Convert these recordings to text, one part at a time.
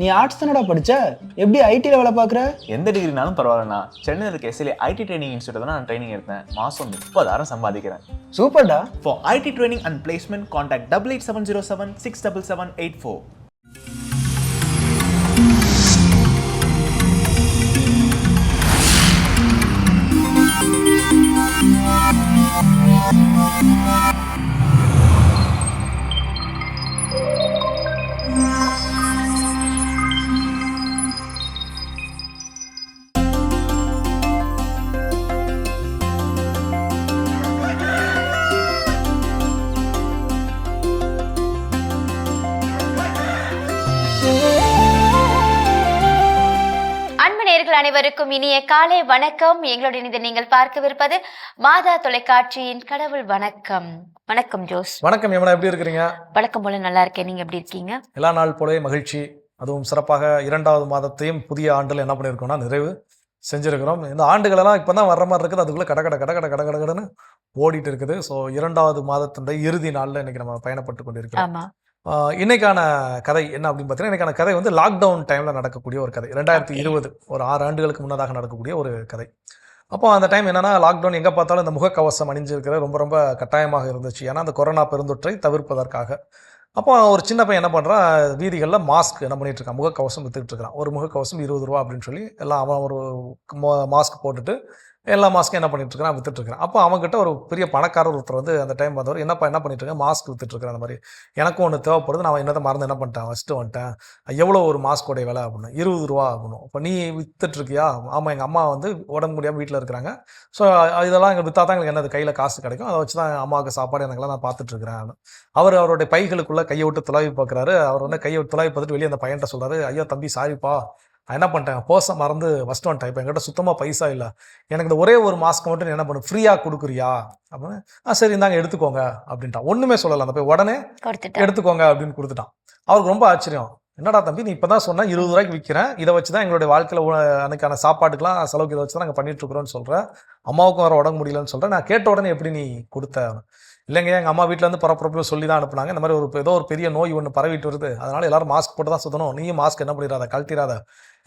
நீ ஆர்ட்ஸ் தானடா படிச்ச, எப்படி ஐடில வேலை பார்க்குற? எந்த டிகிரினாலும் பரவாயில்லண்ணா. சென்னையில் இருக்க எஸ்எல்ஏ ஐடி ட்ரைனிங் இன்ஸ்டியூட் தான் நான் ட்ரைனிங் எடுத்தேன். மாதம் 30,000 சம்பாதிக்கிறேன். சூப்பர்டா. For IT training and placement, contact 88707 67784. அனைவருக்கும் இனிய காலை வணக்கம். எங்களுடன் இதை நீங்கள் பார்க்கவிருப்பது மாதா தொலைக்காட்சியின் கடவுள் வணக்கம். வணக்கம் ஜோஸ். வணக்கம் யமுனா, எப்படி இருக்கிறீங்க? வணக்கம் போல நல்லா இருக்கேன். நீங்க எப்படி இருக்கீங்க? எல்லா நாள் போலவே மகிழ்ச்சி. அதுவும் சிறப்பாக 2வது மாதத்தையும் புதிய ஆண்டுல என்ன பண்ணியிருக்கோம்னா நிறைவு செஞ்சிருக்கிறோம். இந்த ஆண்டுகளெல்லாம் இப்பதான் வர்ற மாதிரி இருக்குது. அதுக்குள்ள கடன்னு ஓடிட்டு இருக்குது. ஸோ 2வது மாதத்தினுடைய இறுதி நாள்ல இன்னைக்கு நம்ம பயணப்பட்டு கொண்டிருக்கிறோம். இன்னைக்கான கதை என்ன அப்படின்னு பார்த்தீங்கன்னா, இன்னைக்கான கதை வந்து லாக்டவுன் டைம்ல நடக்கக்கூடிய ஒரு கதை. 2020 ஒரு 6 ஆண்டுகளுக்கு முன்னதாக நடக்கக்கூடிய ஒரு கதை. அப்போ அந்த டைம் என்னன்னா, லாக்டவுன் எங்கே பார்த்தாலும் இந்த முகக்கவசம் அணிஞ்சிருக்கிற ரொம்ப கட்டாயமாக இருந்துச்சு. ஏன்னா அந்த கொரோனா பெருந்தொற்றை தவிர்ப்பதற்காக. அப்போ ஒரு சின்ன பையன் என்ன பண்ணுறான், வீதிகளில் மாஸ்க் என்ன பண்ணிட்டு இருக்கான், முகக்கவசம் வித்துக்கிட்டு இருக்கிறான். ஒரு முகக்கவசம் 20 ரூபா அப்படின்னு சொல்லி எல்லாம் அவன் ஒரு மாஸ்க் போட்டுட்டு எல்லா மாஸ்க்கும் என்ன பண்ணிட்டு இருக்கான், வித்துட்டு இருக்கிறான். அப்போ அவங்ககிட்ட ஒரு பெரிய பணக்காரர் ஒருத்தர் வந்து அந்த டைம் வந்தவர், என்ன பண்ணிட்டு இருக்கேன், மாஸ்க் வித்துட்டு இருக்கிறேன், அந்த மாதிரி எனக்கும் ஒன்று தேவைப்படுது, நான் என்னதை மறந்து என்ன பண்ணிட்டேன், ஃபஸ்ட்டு வந்துட்டேன், எவ்வளோ ஒரு மாஸ்கோடைய விலை அப்படின்னு, 20 ரூபா ஆகணும். இப்போ நீ வித்துட்டு இருக்கியா? ஆமாம், எங்கள் அம்மா வந்து உடம்பு முடியாமல் வீட்டில் இருக்கிறாங்க. ஸோ இதெல்லாம் எங்கள் விற்றா தான் எங்களுக்கு என்னது கையில் காசு கிடைக்கும், அதை வச்சு தான் அம்மாவுக்கு சாப்பாடு எனக்குலாம் நான் பார்த்துட்டு இருக்கிறேன். அவருடைய பைகளுக்குள்ளே கையை விட்டு துளாவி பார்க்குறாரு. அவர் வந்து கையை விட்டு துளாவி பார்த்துட்டு வெளியே அந்த பையன்ட்ட சொல்கிறாரு, ஐயோ தம்பி சாரிப்பா, நான் என்ன பண்ணிட்டேன், பர்ஸை மறந்து ஃபஸ்ட் வந்துட்டேன், இப்போ என்கிட்ட சுத்தமாக பைசா இல்லை, எனக்கு இந்த ஒரே ஒரு மாஸ்க் மட்டும் நீ என்ன பண்ணு, ஃப்ரீயாக கொடுக்குறியா அப்படின்னு. சரி இந்தாங்க எடுத்துக்கோங்க அப்படின்ட்டான். ஒன்றுமே சொல்லலை அந்த போய், உடனே எடுத்துக்கோங்க அப்படின்னு கொடுத்துட்டான். அவருக்கு ரொம்ப ஆச்சரியம். என்னடா தம்பி, நீ இப்போ தான் சொன்னால் 20 ரூபாய்க்கு விற்கிறேன், இதை வச்சு தான் எங்களுடைய வாழ்க்கையில் அன்னைக்கான சாப்பாட்டுக்கெலாம் செலவுக்கு இதை வச்சு தான் நாங்கள் பண்ணிட்டு இருக்கிறோன்னு சொல்கிறேன், அம்மாவுக்கும் வேறு உடம்பு முடியலன்னு சொல்கிறேன், நான் கேட்ட உடனே எப்படி நீ கொடுத்த? இல்லைங்க, எங்கள் அம்மா வீட்டிலேருந்து பரப்புறப்போ சொல்லி தான் அனுப்புனாங்க, இந்த மாதிரி ஏதோ ஒரு பெரிய நோய் ஒன்று பரவிட்டு வருது, அதனால எல்லாரும் மாஸ்க் போட்டு தான் சுற்றணும், நீயும் மாஸ்க் என்ன பண்ணிடாத, கழட்டிடாத,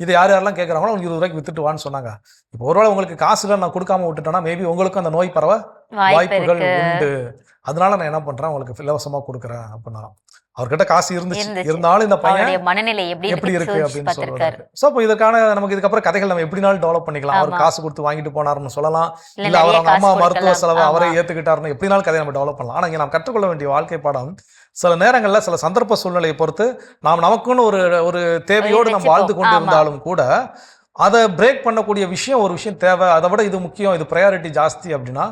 இது யாரெல்லாம் கேட்குறாங்களோ அவங்க 20 ரூபாய்க்கு வித்துட்டு வான்னு சொன்னாங்க. இப்போ ஒருவேளை உங்களுக்கு காசுல நான் கொடுக்காம விட்டுட்டேன்னா மேபி உங்களுக்கும் அந்த நோய் பரவ வாய்ப்புகள் உண்டு, அதனால நான் என்ன பண்றேன், உங்களுக்கு இலவசமா கொடுக்குறேன் அப்படின்னா. அவர்கிட்ட காசு இருந்தாலும் இந்த பையன் மனநிலை எப்படி இருக்கு அப்படின்னு சொல்றாரு. சோ இப்போ இதற்கான நமக்கு இதுக்கப்புறம் கதைகள் நம்ம எப்படினாலும் டெவலப் பண்ணிக்கலாம். அவர் காசு கொடுத்து வாங்கிட்டு போனாருன்னு சொல்லலாம், இல்ல அவர் அவங்க அம்மா மருத்துவ செலவு அவரே ஏத்துக்கிட்டாருன்னு எப்படினாலும் கதையை நம்ம டெவலப் பண்ணலாம். ஆனா இங்க நாம் கற்றுக்கொள்ள வேண்டிய வாழ்க்கை பாடம், சில நேரங்களில் சில சந்தர்ப்ப சூழ்நிலையை பொறுத்து நாம் நமக்குன்னு ஒரு தேவையோடு நாம் வாழ்ந்து கொண்டு இருந்தாலும் கூட அதை பிரேக் பண்ணக்கூடிய விஷயம் ஒரு விஷயம் தேவை, அதை விட இது முக்கியம், இது ப்ரையாரிட்டி ஜாஸ்தி அப்படின்னா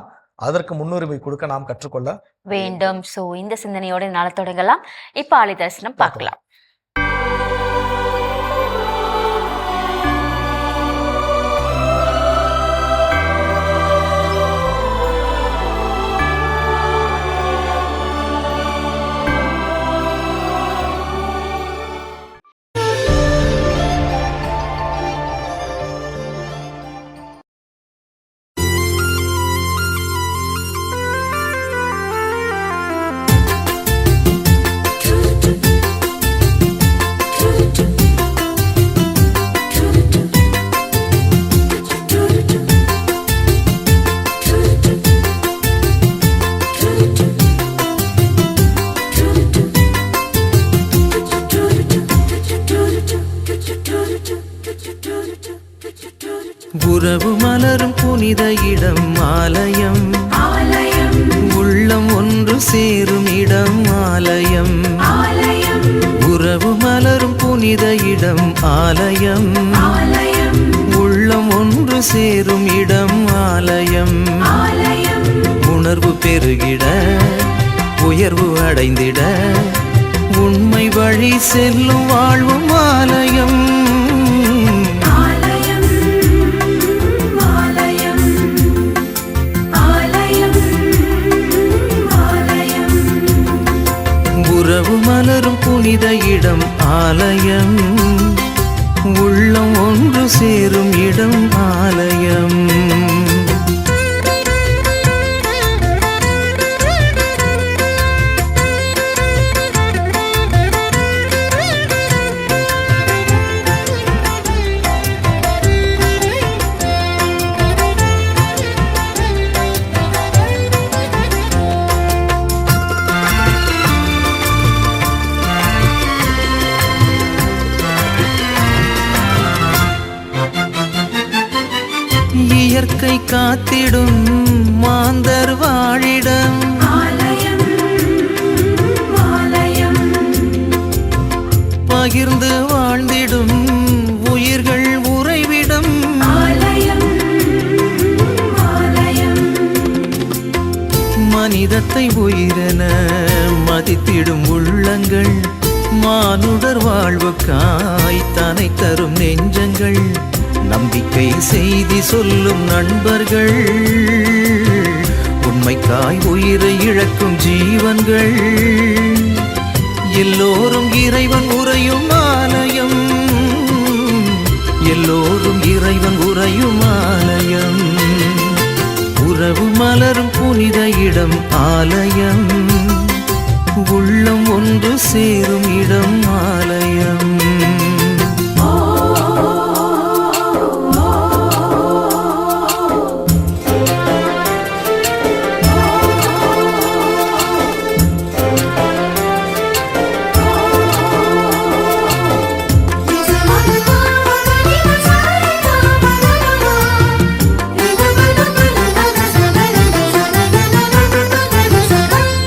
அதற்கு முன்னுரிமை கொடுக்க நாம் கற்றுக்கொள்ள வேண்டும். சோ இந்த சிந்தனையோட நாளை தொடங்கலாம். இப்ப ஆலய தரிசனம் பார்க்கலாம். உறவு மலரும் புனித இடம் ஆலயம், உள்ளம் ஒன்று சேரும் இடம் ஆலயம். உறவு மலரும் புனித இடம் ஆலயம், உள்ளம் ஒன்று சேரும் இடம் ஆலயம். உணர்வு பெருகிட உயர்வு அடைந்திட உண்மை வழி செல்லும் வாழ்வும் ஆலயம். உறவு மலரும் புனித இடம் ஆலயம், உள்ளம் ஒன்று சேரும் இடம் ஆலயம். இயற்கை காத்திடும் மாந்தர் வாழிடம் பகிர்ந்து வாழ்ந்திடும் உயிர்கள் உறைவிடம் மனிதத்தை உயிரென மதித்திடும் உள்ளங்கள் மானுடர் வாழ்வுக்காய் தனை தரும் நெஞ்சங்கள் நம்பிக்கை செய்தி சொல்லும் நண்பர்கள் உண்மைக்காய் உயிரை இழக்கும் ஜீவன்கள் எல்லோரும் இறைவன் உறையும் ஆலயம் எல்லோரும் இறைவன் உறையும் ஆலயம் உறவு மலரும் புனித இடம் ஆலயம் உள்ளம் ஒன்று சேரும் இடம் ஆலயம்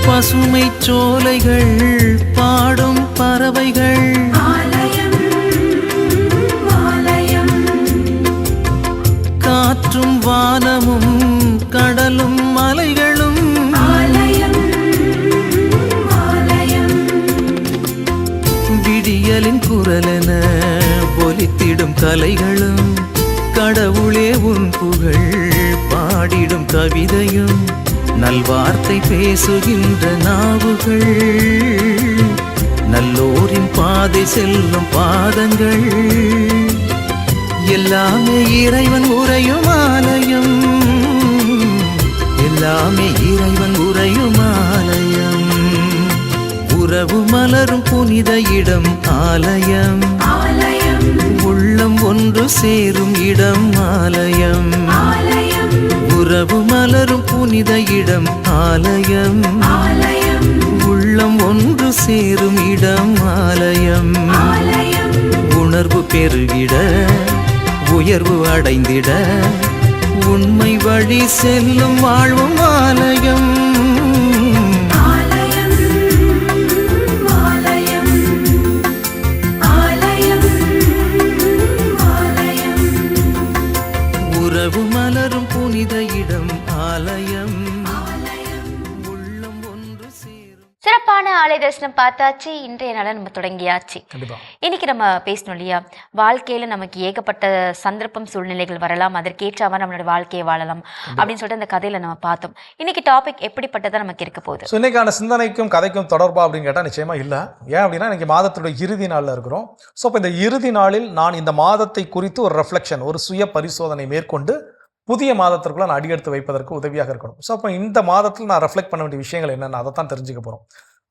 பசுமை சோலைகள் பாடும் பறவைகள் காற்றும் வானமும் கடலும் மலைகளும் விடியலின் குரலென ஒலித்திடும் கலைகளும் கடவுளே உன் புகழ் பாடிடும் கவிதையும் நல்வார்த்தை பேசுகின்ற நாவுகள் நல்லோரின் பாதை செல்லும் பாதங்கள் எல்லாமே இறைவன் உறையும் ஆலயம் எல்லாமே இறைவன் உறையும் ஆலயம் உறவு மலரும் புனித இடம் ஆலயம் உள்ளம் ஒன்று சேரும் இடம் ஆலயம் உறவு மலரும் புனித இடம் ஆலயம் உள்ளம் ஒன்று சேரும் இடம் ஆலயம் உணர்வு பெருகிட உயர்வு அடைந்திட உண்மை வழி செல்லும் வாழ்வும் ஆலயம் உறவு மலரும் புனித இடம் ஆலயம் உள்ளம் ஒன்று சேரும். சிறப்பான ஆலய தரிசனம் பார்த்தாச்சு. இன்றைய நாளை நம்ம தொடங்கியாச்சு. கண்டிப்பா இன்னைக்கு நம்ம பேசணும் இல்லையா, வாழ்க்கையில நமக்கு ஏகப்பட்ட சந்தர்ப்பம் சூழ்நிலைகள் வரலாம், அதற்கேற்றாம நம்மளோட வாழ்க்கையை வாழலாம் அப்படின்னு சொல்லிட்டு அந்த கதையில நம்ம பார்த்தோம். இன்னைக்கு டாபிக் எப்படிப்பட்டதா நமக்கு இருக்க போகுது? ஸோ இன்னைக்கான சிந்தனைக்கும் கதைக்கும் தொடர்பா அப்படின்னு கேட்டால் நிச்சயமா இல்லை. ஏன் அப்படின்னா இன்னைக்கு மாதத்தோட இறுதி நாளில் இருக்கிறோம். ஸோ இப்போ இந்த இறுதி நாளில் நான் இந்த மாதத்தை குறித்து ஒரு ரெஃப்ளெக்ஷன், ஒரு சுய பரிசோதனை மேற்கொண்டு புதிய மாதத்திற்குள்ள நான் அடியெடுத்து வைப்பதற்கு உதவியாக இருக்கணும். ஸோ அப்போ இந்த மாதத்தில் நான் ரெஃப்ளெக்ட் பண்ண வேண்டிய விஷயங்கள் என்னென்ன அதை தான் தெரிஞ்சுக்க போகிறோம்.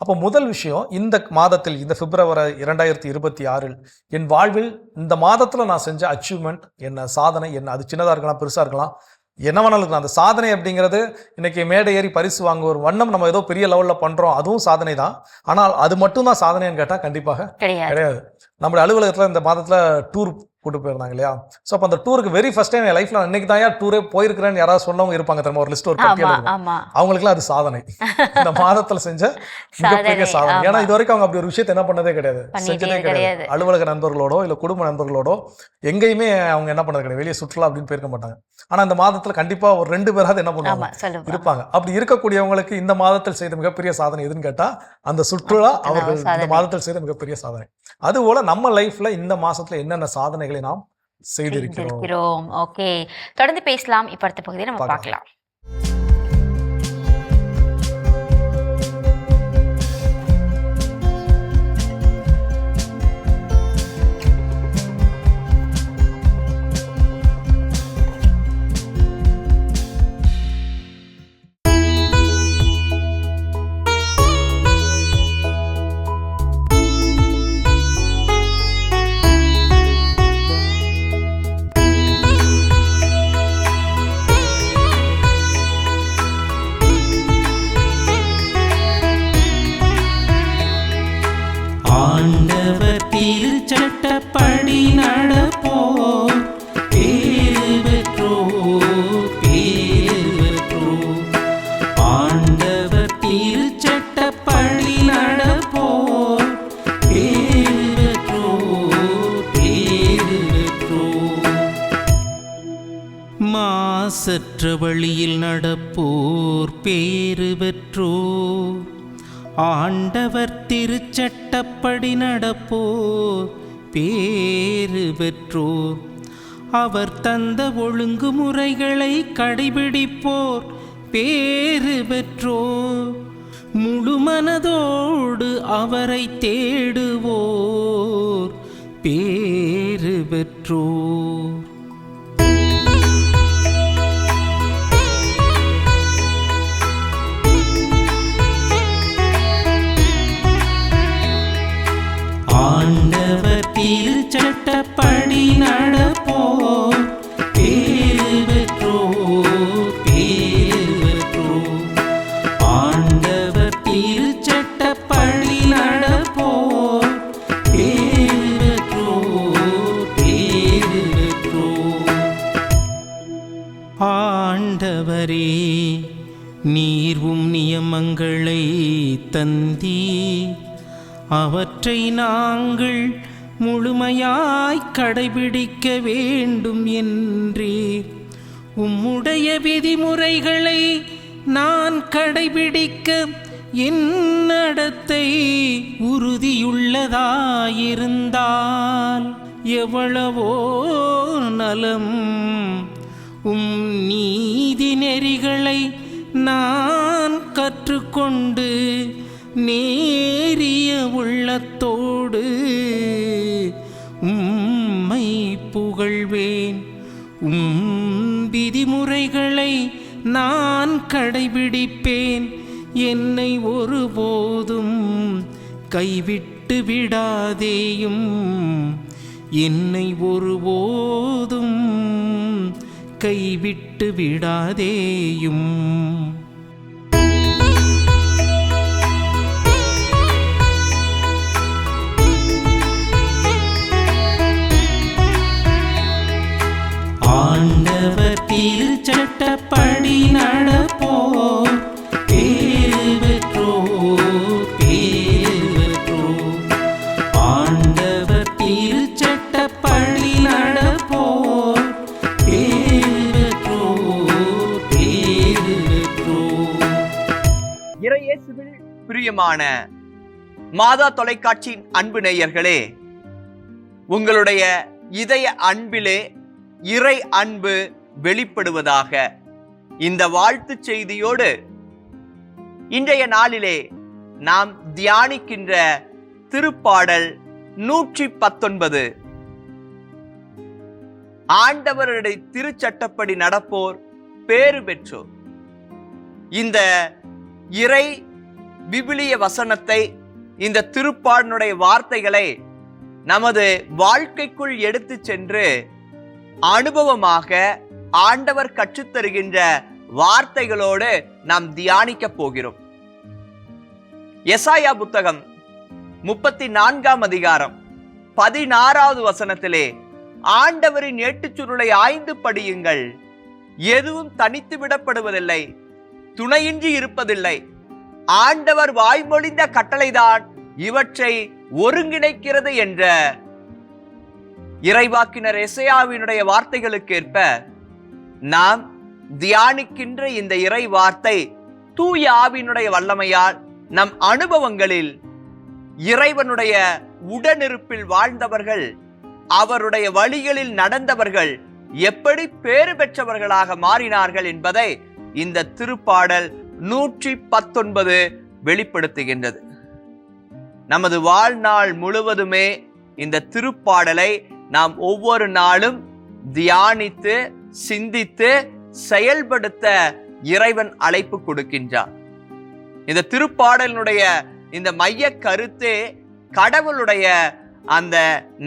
அப்போ முதல் விஷயம், இந்த மாதத்தில், இந்த பிப்ரவரி 2026 என் வாழ்வில் இந்த மாதத்தில் நான் செஞ்ச அச்சீவ்மெண்ட் என்ன, சாதனை என்ன, அது சின்னதாக இருக்கலாம் பெருசாக இருக்கலாம், என்ன வேணாலும் இருக்கலாம். அந்த சாதனை அப்படிங்கிறது இன்னைக்கு மேடை ஏறி பரிசு வாங்க ஒரு வண்ணம் நம்ம ஏதோ பெரிய லெவலில் பண்ணுறோம், அதுவும் சாதனை தான். ஆனால் அது மட்டும் தான் சாதனைன்னு கேட்டால் கண்டிப்பாக கிடையாது. நம்மளுடைய அலுவலகத்தில் இந்த மாதத்தில் டூர் கூட்டு போயிருந்தாங்க இல்லையா. ஸோ அப்போ அந்த டூருக்கு வெரி ஃபர்ஸ்ட் டைம் என் லைஃப்ல இன்னைக்கு தான் டூரே போயிருக்கிறேன்னு யாராவது சொன்னவங்க இருப்பாங்க தெரியுமா, ஒரு லிஸ்ட், ஒரு பட்டியல். அவங்களுக்குலாம் அது சாதனை, இந்த மாதத்துல செஞ்ச மிகப்பெரிய சாதனை. ஏன்னா இது வரைக்கும் அவங்க அப்படி ஒரு விஷயத்தை என்ன பண்ணதே கிடையாது, செஞ்சதே கிடையாது. அலுவலக நண்பர்களோடோ இல்லை குடும்ப நண்பர்களோடோ எங்கேயுமே அவங்க என்ன பண்ணது கிடையாது, வெளியே சுற்றுலா அப்படின்னு போயிருக்க மாட்டாங்க. ஆனா இந்த மாதத்துல கண்டிப்பா ஒரு 2 பேராவது என்ன பண்ணுவாங்க, இருப்பாங்க. அப்படி இருக்கக்கூடியவங்களுக்கு இந்த மாதத்தில் செய்த மிகப்பெரிய சாதனை எதுன்னு கேட்டா அந்த சுற்றுலா அவர்கள் இந்த மாதத்தில் செய்த மிகப்பெரிய சாதனை. அதுபோல நம்ம லைஃப்ல இந்த மாசத்துல என்னென்ன சாதனைகளை நாம் செய்திருக்கிறோம். ஓகே, தொடர்ந்து பேசலாம். இப்ப அடுத்த பகுதியை நம்ம பார்க்கலாம். ஆண்டவர் திருச்சட்டப்படி நடப்போம் பேறு பெற்றோம். மாசற்ற வழியில் நடப்போர் பேறு பெற்றோர். ஆண்டவர் திருச்சட்டப்படி நடப்போர் பேறு பெற்றோர். அவர் தந்த ஒழுங்குமுறைகளை கடைபிடிப்போர் பேறு பெற்றோர். முழு மனதோடு அவரை தேடுவோர் பேறு பெற்றோர். ஆண்டவர் திருச்சட்டப்படி நடப்போர் பேறு பெற்றோர் பேறு பெற்றோர். ஆண்டவர் திருச்சட்டப்படி நடப்போர் பேறு பெற்றோர் பேறு பெற்றோர். ஆண்டவரே, நீர்வும் நியமங்களை தந்தீர், அவற்றை நாங்கள் முழுமையாய் கடைபிடிக்க வேண்டும் என்றீர். உம்முடைய விதிமுறைகளை நான் கடைபிடிக்க என் நடத்தை உறுதியுள்ளதாயிருந்தால் எவ்வளவோ நலம். உம் நீதி நெறிகளை நான் கற்றுக்கொண்டு நேரிய உள்ளத்தோடு உம்மை புகழ்வேன். விதிமுறைகளை நான் கடைபிடிப்பேன். என்னை ஒருபோதும் கைவிட்டு விடாதேயும். என்னை ஒருபோதும் கைவிட்டு விடாதேயும். ஆண்டவர் திருச்சட்டப்படி நடப்போர் பேறு பெற்றோர் பேறு பெற்றோர். ஆண்டவர் திருச்சட்டப்படி நடப்போர் பேறு பெற்றோர் பேறு பெற்றோர். இறையேசுவில் பிரியமான மாதா தொலைக்காட்சியின் அன்பு நேயர்களே, உங்களுடைய இதய அன்பிலே இறை அன்பு வெளிப்படுவதாக இந்த வாழ்த்து செய்தியோடு இன்றைய நாளிலே நாம் தியானிக்கின்ற திருப்பாடல் 119. ஆண்டவருடைய திருச்சட்டப்படி நடப்போர் பேறு பெற்றோர். இந்த இறை விவிலிய வசனத்தை, இந்த திருப்பாடனுடைய வார்த்தைகளை நமது வாழ்க்கைக்குள் எடுத்து சென்று அனுபவமாக ஆண்டவர் கற்றுத்தருகின்ற வார்த்தைகளோடு நாம் தியானிக்க போகிறோம். எசாயா புத்தகம் 34ஆம் அதிகாரம் 16வது வசனத்திலே ஆண்டவரின் ஏட்டுச்சுருளை ஆய்ந்து படியுங்கள். எதுவும் தனித்து விடப்படுவதில்லை, துணையின்றி இருப்பதில்லை. ஆண்டவர் வாய்மொழிந்த கட்டளைதான் இவற்றை ஒருங்கிணைக்கிறது என்ற இறைவாக்கினர் எசையாவினுடைய வார்த்தைகளுக்கேற்ப நாம் தியானிக்கின்ற இந்த இறை வார்த்தை தூய ஆவியினுடைய வல்லமையால் நம் அனுபவங்களில் இறைவனுடைய உடனிருப்பில் வாழ்ந்தவர்கள், அவருடைய வழிகளில் நடந்தவர்கள் எப்படி பேறு பெற்றவர்களாக மாறினார்கள் என்பதை இந்த திருப்பாடல் 119 வெளிப்படுத்துகின்றது. நமது வாழ்நாள் முழுவதுமே இந்த திருப்பாடலை நாம் ஒவ்வொரு நாளும் தியானித்து சிந்தித்து செயல்படுத்த இறைவன் அழைப்பு கொடுக்கின்றார். இந்த திருப்பாடலினுடைய இந்த மைய கருத்தே கடவுளுடைய அந்த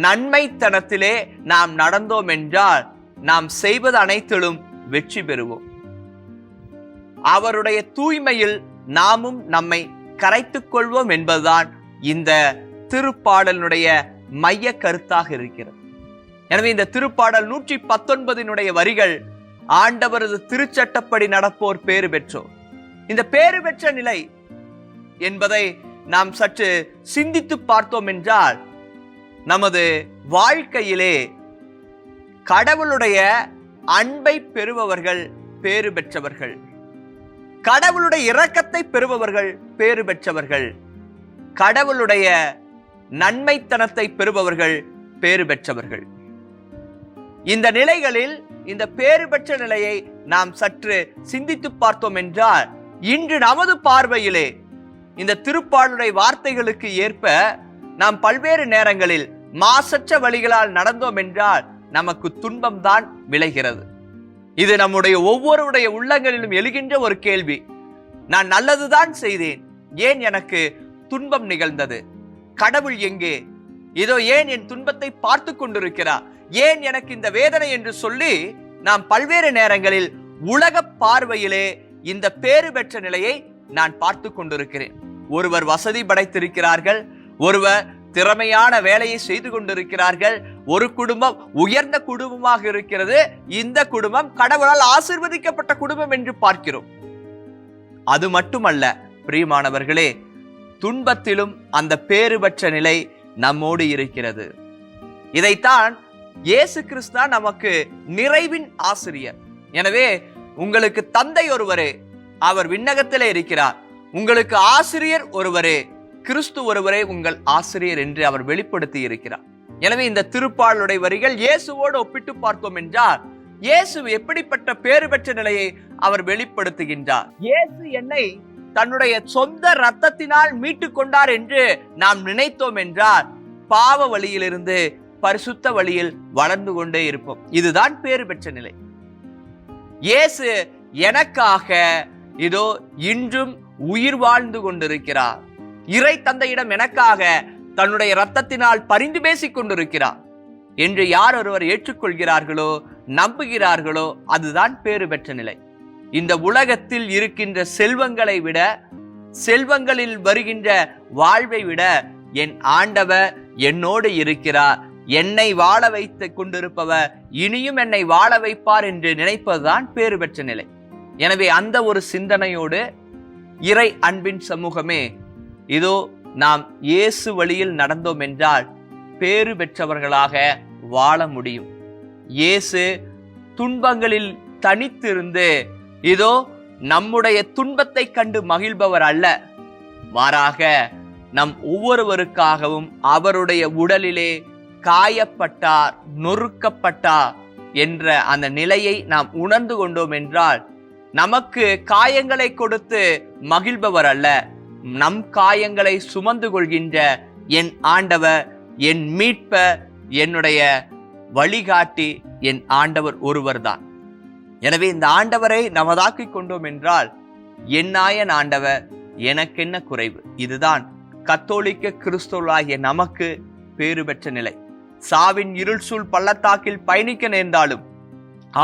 நன்மைத்தனத்திலே நாம் நடந்தோம் என்றால் நாம் செய்வது அனைத்திலும் வெற்றி பெறுவோம். அவருடைய தூய்மையில் நாமும் நம்மை கரைத்துக் கொள்வோம் என்பதுதான் இந்த திருப்பாடலினுடைய மைய கருத்தாக இருக்கிறது. எனவே இந்த திருப்பாடல் 119 வரிகள் ஆண்டவரது திருச்சட்டப்படி நடப்போர் பேறு பெற்றோர். இந்த பேறு பெற்ற நிலை என்பதை நாம் சற்று சிந்தித்து பார்த்தோம் என்றால், நமது வாழ்க்கையிலே கடவுளுடைய அன்பை பெறுபவர்கள் பேறு பெற்றவர்கள். கடவுளுடைய இரக்கத்தை பெறுபவர்கள் பேறு பெற்றவர்கள். கடவுளுடைய நன்மைத்தனத்தை பெறுபவர்கள் பேறு பெற்றவர்கள். இந்த நிலைகளில் இந்த பேறு பெற்ற நிலையை நாம் சற்று சிந்தித்து பார்த்தோம் என்றால், இன்று நமது பார்வையிலே இந்த திருப்பாடலுடைய வார்த்தைகளுக்கு ஏற்ப நாம் பல்வேறு நேரங்களில் மாசற்ற வழிகளால் நடந்தோம் என்றால் நமக்கு துன்பம் தான் விளைகிறது. இது நம்முடைய ஒவ்வொருடைய உள்ளங்களிலும் எழுகின்ற ஒரு கேள்வி. நான் நல்லதுதான் செய்தேன், ஏன் எனக்கு துன்பம் நிகழ்ந்தது? கடவுள் எங்கே? இதோ ஏன் என் துன்பத்தை பார்த்து கொண்டிருக்கிறார்? ஏன் எனக்கு இந்த வேதனை என்று சொல்லி நாம் பல்வேறு நேரங்களில் உலக பார்வையிலே இந்த பேறு பெற்ற நிலையை நான் பார்த்து கொண்டிருக்கிறேன். ஒருவர் வசதி படைத்திருக்கிறார்கள், ஒருவர் திறமையான வேலையை செய்து கொண்டிருக்கிறார்கள், ஒரு குடும்பம் உயர்ந்த குடும்பமாக இருக்கிறது, இந்த குடும்பம் கடவுளால் ஆசீர்வதிக்கப்பட்ட குடும்பம் என்று பார்க்கிறோம். அது மட்டுமல்ல பிரியமானவர்களே, துன்பத்திலும் அந்த பேறு பெற்ற நிலை நம்மோடு இருக்கிறது. இதைத்தான் இயேசு கிறிஸ்து நமக்கு நிறைவின் ஆசிரியர். எனவே உங்களுக்கு தந்தை ஒருவரே, அவர் விண்ணகத்திலே இருக்கிறார். உங்களுக்கு ஆசிரியர் ஒருவரே, கிறிஸ்து ஒருவரே உங்கள் ஆசிரியர் என்று அவர் வெளிப்படுத்தி இருக்கிறார். எனவே இந்த திருப்பாடலுடைய வரிகள் இயேசுவோடு ஒப்பிட்டு பார்த்தோம் என்றால், இயேசு எப்படிப்பட்ட பேறு பெற்ற நிலையை அவர் வெளிப்படுத்துகின்றார். இயேசு என்னை தன்னுடைய சொந்த இரத்தத்தினால் மீட்டு கொண்டார் என்று நாம் நினைத்தோம் என்றால், பாவ வழியிலிருந்து பரிசுத்த வழியில் வளர்ந்து கொண்டே இருப்போம். இதுதான் பேறு பெற்ற நிலை. இயேசு எனக்காக இதோ இன்றும் உயிர் வாழ்ந்து கொண்டிருக்கிறார். இறை தந்தையிடம் எனக்காக தன்னுடைய இரத்தத்தினால் பரிந்து பேசிக் கொண்டிருக்கிறார் என்று யார் ஒருவர் ஏற்றுக்கொள்கிறார்களோ, நம்புகிறார்களோ, அதுதான் பேறு பெற்ற நிலை. இந்த உலகத்தில் இருக்கின்ற செல்வங்களை விட, செல்வங்களில் வருகின்ற வாழ்வை விட என் ஆண்டவர் என்னோடு இருக்கிறார், என்னை வாழ வைத்து கொண்டிருப்பவர் இனியும் என்னை வாழ வைப்பார் என்று நினைப்பதுதான் பேறு பெற்ற நிலை. எனவே அந்த ஒரு சிந்தனையோடு இறை அன்பின் சமூகமே, இதோ நாம் இயேசு வழியில் நடந்தோம் என்றால் பேறு பெற்றவர்களாக வாழ முடியும். இயேசு துன்பங்களில் தனித்திருந்து இதோ நம்முடைய துன்பத்தை கண்டு மகிழ்பவர் அல்ல, மாறாக நம் ஒவ்வொருவருக்காகவும் அவருடைய உடலிலே காயப்பட்டார், நொறுக்கப்பட்டார் என்ற அந்த நிலையை நாம் உணர்ந்து கொண்டோம் என்றால், நமக்கு காயங்களை கொடுத்து மகிழ்பவர் அல்ல, நம் காயங்களை சுமந்து கொள்கின்ற என் ஆண்டவர், என் மீட்பர், என்னுடைய வழிகாட்டி என் ஆண்டவர் ஒருவர்தான். எனவே இந்த ஆண்டவரை நமதாக்கிக் கொண்டோம் என்றால், என்னாயன் ஆண்டவர் எனக்கென்ன குறைவு? இதுதான் கத்தோலிக்க கிறிஸ்தவர்களாகிய நமக்கு பேறு பெற்ற நிலை. சாவின் இருள் சூழ் பள்ளத்தாக்கில் பயணிக்க நேர்ந்தாலும்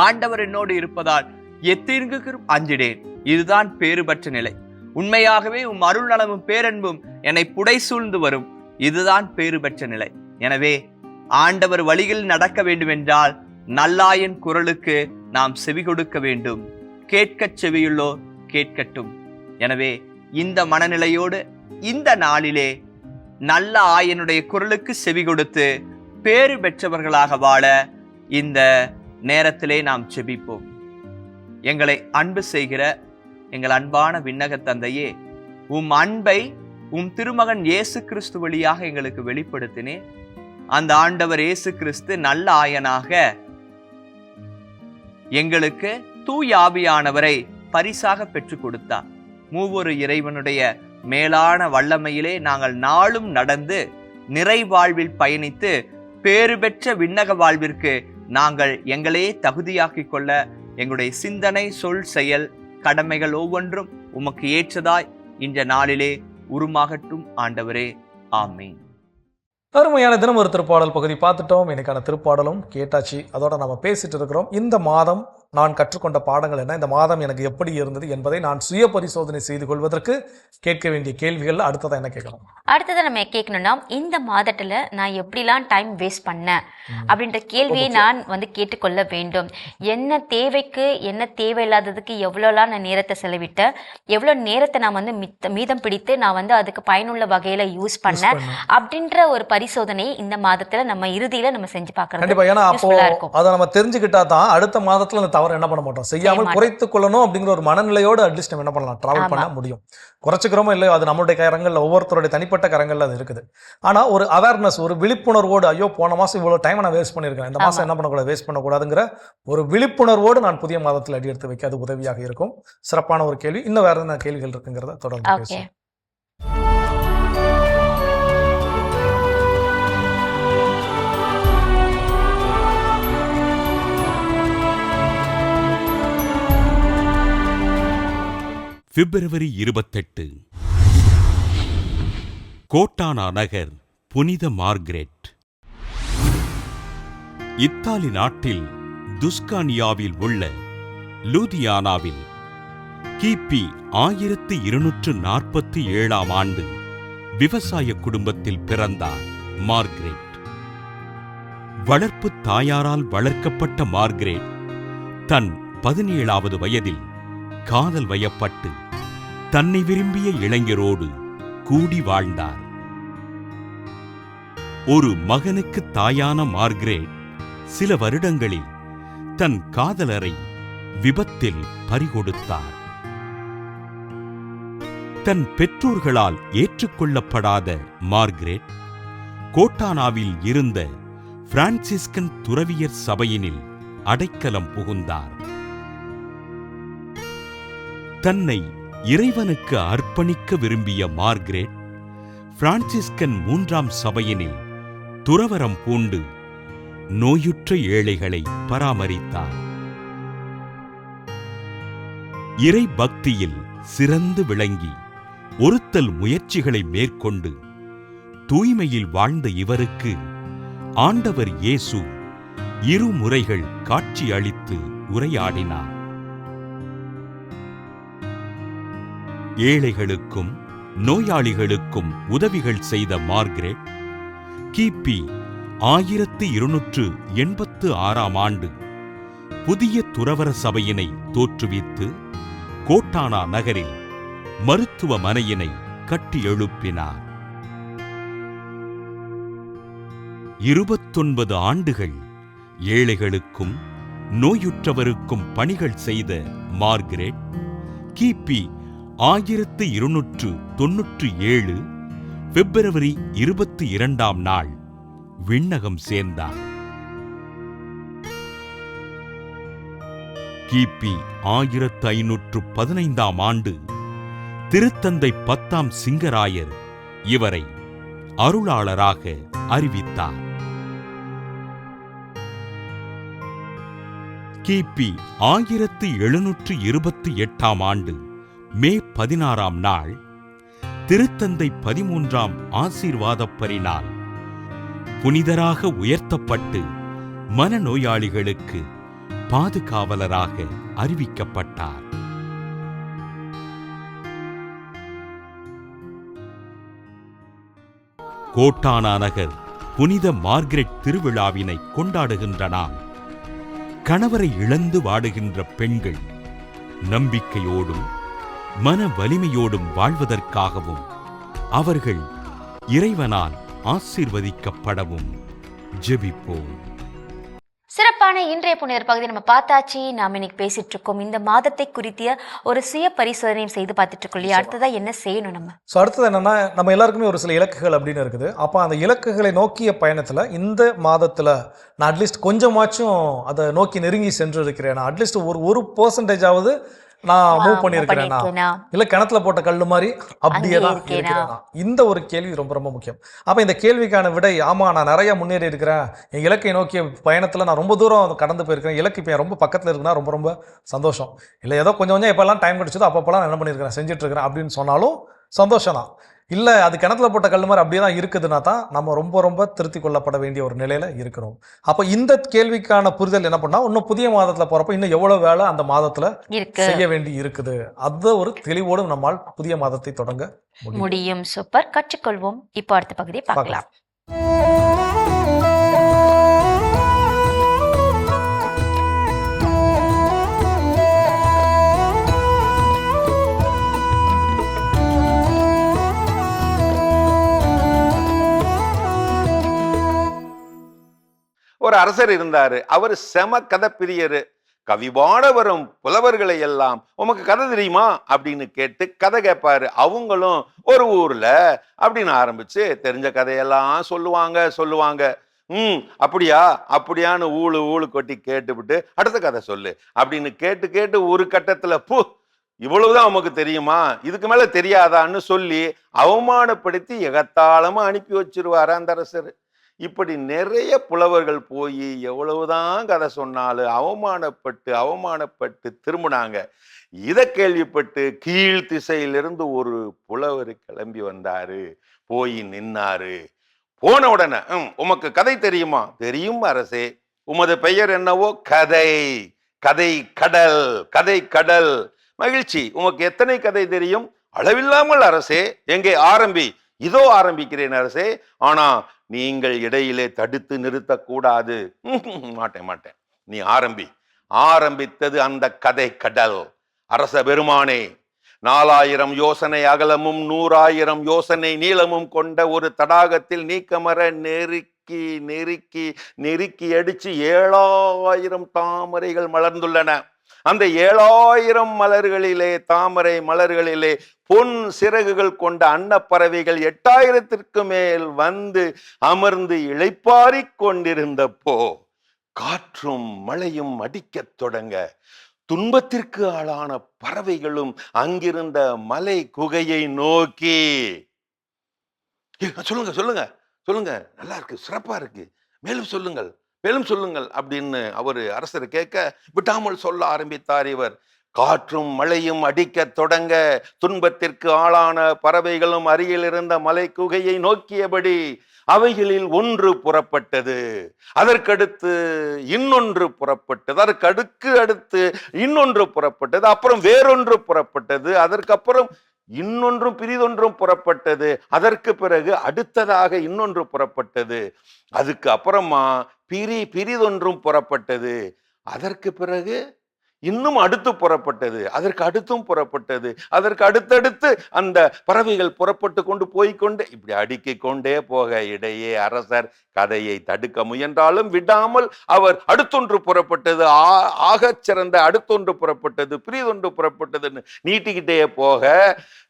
ஆண்டவர் என்னோடு இருப்பதால் எத்தீங்குக்கும் அஞ்சிடேன். இதுதான் பேறு பெற்ற நிலை. உண்மையாகவே உம் அருள் நலமும் பேரன்பும் என்னை புடை சூழ்ந்து வரும். இதுதான் பேறு பெற்ற நிலை. எனவே ஆண்டவர் வழியில் நடக்க வேண்டும் என்றால் நல்லாயன் குரலுக்கு நாம் செவி கொடுக்க வேண்டும். கேட்கச் செவியுள்ளோ கேட்கட்டும். எனவே இந்த மனநிலையோடு இந்த நாளிலே நல்ல ஆயனுடைய குரலுக்கு செவி கொடுத்து பேறு பெற்றவர்களாக வாழ இந்த நேரத்திலே நாம் செபிப்போம். எங்களை அன்பு செய்கிற எங்கள் அன்பான விண்ணக தந்தையே, உம் அன்பை உம் திருமகன் இயேசு கிறிஸ்து வழியாக எங்களுக்கு வெளிப்படுத்தினேன். அந்த ஆண்டவர் இயேசு கிறிஸ்து நல்ல ஆயனாக எங்களுக்கு தூய ஆவியானவரை பரிசாக பெற்றுக் கொடுத்தார். மூவொரு இறைவனுடைய மேலான வல்லமையிலே நாங்கள் நாளும் நடந்து நிறைவாழ்வில் பயணித்து பேறு பெற்ற விண்ணக வாழ்விற்கு நாங்கள் எங்களே தகுதியாக்கிக் கொள்ள எங்களுடைய சிந்தனை, சொல், செயல், கடமைகள் ஒவ்வொன்றும் உமக்கு ஏற்றதாய் இந்த நாளிலே உருமாகட்டும் ஆண்டவரே. ஆமீன். அருமையான தினம் ஒரு திருப்பாடல் பகுதி பார்த்துட்டோம். இன்னைக்கான திருப்பாடலும் கேட்டாச்சு. அதோட நம்ம பேசிட்டு இருக்கிறோம். இந்த மாதம் நான் கற்றுக்கொண்ட பாடங்கள் என்ன, இந்த மாதம் எனக்கு எப்படி இருந்தது என்பதை நான் சுய பரிசோதனை செய்து கொள்வதற்கு கேட்க வேண்டிய கேள்விகள் அடுத்ததான் என்ன கேட்கலாம்? அடுத்ததான் நம்ம கேட்கணும்னா, இந்த மாதத்துல நான் எப்படிலாம் டைம் வேஸ்ட் பண்ணேன் அப்படின்ற கேள்வியை நான் கேட்டுக்கொள்ள வேண்டும். என்ன தேவைக்கு, என்ன தேவையில்லாததுக்கு எவ்வளோலாம் நான் நேரத்தை செலவிட்டேன், எவ்வளோ நேரத்தை நான் மீதம் பிடித்து நான் அதுக்கு பயனுள்ள வகையில யூஸ் பண்ணேன் அப்படின்ற ஒரு பரிசோதனையை இந்த மாதத்துல நம்ம இறுதியில நம்ம செஞ்சு பார்க்கறது கண்டிப்பா. ஏன்னா அப்போ அதை நம்ம தெரிஞ்சுக்கிட்டா தான் அடுத்த மாதத்துல தவறு என்ன பண்ண மாட்டோம், செய்யாமல் மாட்டோம். குறைத்துக் கொள்ளணும் அப்படிங்கிற ஒரு மனநிலையோடு அட்லீஸ்ட் நம்ம என்ன பண்ணலாம், டிராவல் பண்ண முடியும். குறைச்சிக்கிறோமோ இல்லையோ அது நம்மளுடைய கரங்கள்ல, ஒவ்வொருத்தருடைய தனிப்பட்ட கரங்கள்ல அது இருக்குது. ஆனா ஒரு அவேர்னஸ், ஒரு விழிப்புணர்வோடு, ஐயோ போன மாசம் இவ்வளவு டைம் நான் வேஸ்ட் பண்ணியிருக்கேன், இந்த மாசம் என்ன பண்ணக்கூடாது, வேஸ்ட் பண்ணக்கூடாதுங்கிற ஒரு விழிப்புணர்வோடு நான் புதிய மாதத்தில் அடி எடுத்து வைக்க அது உதவியாக இருக்கும். சிறப்பான ஒரு கேள்வி. இன்னும் வேற என்ன கேள்விகள் இருக்குங்கிறத தொடர்ந்து ஓகே. பேசுவோம். பிப்ரவரி 28 கோட்டானா நகர் புனித மார்கரெட். இத்தாலி நாட்டில் துஸ்கானியாவில் உள்ள லூதியானாவில் கிபி 1247 ஆண்டு விவசாய குடும்பத்தில் பிறந்தார் மார்கரெட். வளர்ப்பு தாயாரால் வளர்க்கப்பட்ட மார்கரெட் தன் 17வது வயதில் காதல் வயப்பட்டு தன்னை விரும்பிய இளைஞரோடு கூடி வாழ்ந்தார். ஒரு மகனுக்கு தாயான மார்கரெட் சில வருடங்களில் தன் காதலரை விபத்தில் பறிகொடுத்தார். தன் பெற்றோர்களால் ஏற்றுக்கொள்ளப்படாத மார்கரெட் கோட்டானாவில் இருந்த பிரான்சிஸ்கன் துறவியர் சபையினில் அடைக்கலம் புகுந்தார். தன்னை இறைவனுக்கு அர்ப்பணிக்க விரும்பிய மார்கரெட் பிரான்சிஸ்கன் 3ஆம் சபையினில் துறவரம் பூண்டு நோயுற்ற ஏழைகளை பராமரித்தார். இறை பக்தியில் சிறந்து விளங்கி ஒருத்தல் முயற்சிகளை மேற்கொண்டு தூய்மையில் வாழ்ந்த இவருக்கு ஆண்டவர் இயேசு 2 முறைகள் காட்சி அளித்து உரையாடினார். ஏழைகளுக்கும் நோயாளிகளுக்கும் உதவிகள் செய்த மார்கரெட் கிபி 1286 ஆண்டு புதிய துறவர சபையினை தோற்றுவித்து கோட்டானா நகரில் மருத்துவமனையினை கட்டி எழுப்பினார். 29 ஆண்டுகள் ஏழைகளுக்கும் நோயுற்றவருக்கும் பணிகள் செய்த மார்கரெட் கிபி 1297 பிப்ரவரி 22ஆம் நாள் விண்ணகம் சேர்ந்தார். கிபி 1515ஆம் ஆண்டு திருத்தந்தை 10ஆம் சிங்கராயர் இவரை அருளாளராக அறிவித்தார். கிபி 1728ஆம் ஆண்டு மே 16ஆம் நாள் திருத்தந்தை 13ஆம் ஆசீர்வாதப்பரினால் புனிதராக உயர்த்தப்பட்டு மனநோயாளிகளுக்கு பாதுகாவலராக அறிவிக்கப்பட்டார். கோட்டானா நகர் புனித மார்கரெட் திருவிழாவினை கொண்டாடுகின்ற நாம் கணவரை இழந்து வாடுகின்ற பெண்கள் நம்பிக்கையோடும் மன வலிமையோடும் வாழ்வதற்காகவும் அவர்கள் இறைவனால் ஆசீர்வதிக்கப்படவும் ஜெபிப்போம். சிறப்பான இன்றைய புனிதர் பகுதி நம்ம பார்த்தாச்சு. நாம் இன்னைக்கு பேசிட்டு இருக்கோம் இந்த மாதத்தை குறித்திய ஒரு சுய பரிசோதனையும் செய்து பார்த்துட்டு இருக்கோம் இல்லையா? அடுத்ததா என்ன செய்யணும் நம்ம? ஸோ அடுத்தது என்னன்னா, நம்ம எல்லாருக்குமே ஒரு சில இலக்குகள் அப்படின்னு இருக்குது. அப்போ அந்த இலக்குகளை நோக்கிய பயணத்தில் இந்த மாதத்தில் நான் அட்லீஸ்ட் கொஞ்சமாச்சும் அதை நோக்கி நெருங்கி சென்று இருக்கிறேன், அட்லீஸ்ட் ஒரு %ஆவது நான் மூவ் பண்ணியிருக்கிறேன்னா, இல்லை கிணத்துல போட்ட கல்லு மாதிரி அப்படியே தான் இருக்கிறேனா? இந்த ஒரு கேள்வி ரொம்ப ரொம்ப முக்கியம். அப்போ இந்த கேள்விக்கான விடை, ஆமாம் நான் நிறைய முன்னேறி இருக்கிறேன், என் இலக்கை நோக்கிய பயணத்தில் நான் ரொம்ப தூரம் கடந்து போயிருக்கிறேன், இலக்கு இப்போ ரொம்ப பக்கத்தில் இருக்குன்னா ரொம்ப ரொம்ப சந்தோஷம். இல்லை ஏதோ கொஞ்சம் கொஞ்சம் எப்போல்லாம் டைம் கிடைச்சதோ அப்பப்போலாம் என்ன பண்ணியிருக்கிறேன், செஞ்சுட்டு இருக்கிறேன் அப்படின்னு சொன்னாலும் சந்தோஷம் தான். இல்லை அது கிணத்துல போட்ட கல் மாதிரி அப்படியே தான் இருக்குதுன்னா தான் நம்ம ரொம்ப ரொம்ப திருத்தி கொள்ளப்பட வேண்டிய ஒரு நிலையில இருக்கிறோம். அப்போ இந்த கேள்விக்கான புரிதல் என்ன பண்ணா, இன்னும் புதிய மாதத்துல போறப்ப இன்னும் எவ்வளவு வேலை அந்த மாதத்துல செய்ய வேண்டி இருக்குது, அது ஒரு தெளிவோடு நம்மால் புதிய மாதத்தை தொடங்க முடியும். சூப்பர், கற்றுக்கொள்வோம். இப்போ அடுத்த பகுதியை பார்க்கலாம். ஒரு அரசர் இருந்தாரு. அவர் செம கதை பிரியரு. கவிபாட வரும் புலவர்களை எல்லாம் உமக்கு கதை தெரியுமா அப்படின்னு கேட்டு கதை கேட்பாரு. அவங்களும் ஒரு ஊர்ல அப்படின்னு ஆரம்பிச்சு தெரிஞ்ச கதையெல்லாம் சொல்லுவாங்க. அப்படியா அப்படியான்னு ஊழு கொட்டி கேட்டுவிட்டு அடுத்த கதை சொல்லு அப்படின்னு கேட்டு ஒரு கட்டத்துல இவ்வளவுதான் உமக்கு தெரியுமா, இதுக்கு மேல தெரியாதான்னு சொல்லி அவமானப்படுத்தி எகத்தாளமா அனுப்பி வச்சிருவாரு அந்த அரசர். இப்படி நிறைய புலவர்கள் போய் எவ்வளவுதான் கதை சொன்னாலும் அவமானப்பட்டு திரும்பினாங்க. இதை கேள்விப்பட்டு கீழ் திசையிலிருந்து ஒரு புலவர் கிளம்பி வந்தாரு, போய் நின்னாரு. போன உடனே உமக்கு கதை தெரியுமா? தெரியும் அரசே. உமது பெயர் என்னவோ? கதை கடல். மகிழ்ச்சி. உமக்கு எத்தனை கதை தெரியும்? அளவில்லாமல் அரசே. எங்கே ஆரம்பி? இதோ ஆரம்பிக்கிறேன் அரசே. ஆனா நீங்கள் இடையிலே தடுத்து நிறுத்தக்கூடாது. மாட்டேன். நீ ஆரம்பி. ஆரம்பித்தது அந்த கதை கடல். அரச பெருமானே, 4000 யோசனை அகலமும் 100,000 யோசனை நீளமும் கொண்ட ஒரு தடாகத்தில் நீக்கமர நெருக்கி அடிச்சு 7000 தாமரைகள் மலர்ந்துள்ளன. அந்த 7000 மலர்களிலே, தாமரை மலர்களிலே பொன் சிறகுகள் கொண்ட அன்னப்பறவைகள் 8000ற்கு மேல் வந்து அமர்ந்து இளைப்பாரிக் கொண்டிருந்தப்போ காற்றும் மழையும் அடிக்கத் தொடங்க துன்பத்திற்கு ஆளான பறவைகளும் அங்கிருந்த மலை குகையை நோக்கி சொல்லுங்க நல்லா இருக்கு, சிறப்பா இருக்கு, மேலும் சொல்லுங்கள் அப்படின்னு அவரு அரசர் கேட்க விடாமல் சொல்ல ஆரம்பித்தார் இவர். காற்றும் மழையும் அடிக்க தொடங்க துன்பத்திற்கு ஆளான பறவைகளும் அருகில் இருந்த மலை குகையை நோக்கியபடி அவைகளில் ஒன்று புறப்பட்டது, அதற்கடுத்து இன்னொன்று புறப்பட்டது, அடுத்து இன்னொன்று புறப்பட்டது, அப்புறம் வேறொன்று புறப்பட்டது, அதற்கப்புறம் இன்னொன்றும் பிரிதொன்றும் புறப்பட்டது, அதற்கு பிறகு அடுத்ததாக இன்னொன்று புறப்பட்டது, அதுக்கு அப்புறமா பிரிதொன்றும் புறப்பட்டது, அதற்கு பிறகு இன்னும் அடுத்து புறப்பட்டது, அதற்கு அடுத்தும் புறப்பட்டது, அதற்கு அடுத்தடுத்து அந்த பறவைகள் புறப்பட்டு கொண்டு போய்கொண்டு இப்படி அடுக்கிக் கொண்டே போக இடையே அரசர் கதையை தடுக்க முயன்றாலும் விடாமல் அவர் அடுத்தொன்று புறப்பட்டது, ஆகச் சிறந்த அடுத்தொன்று புறப்பட்டது, பிரிதொன்று புறப்பட்டதுன்னு நீட்டிக்கிட்டே போக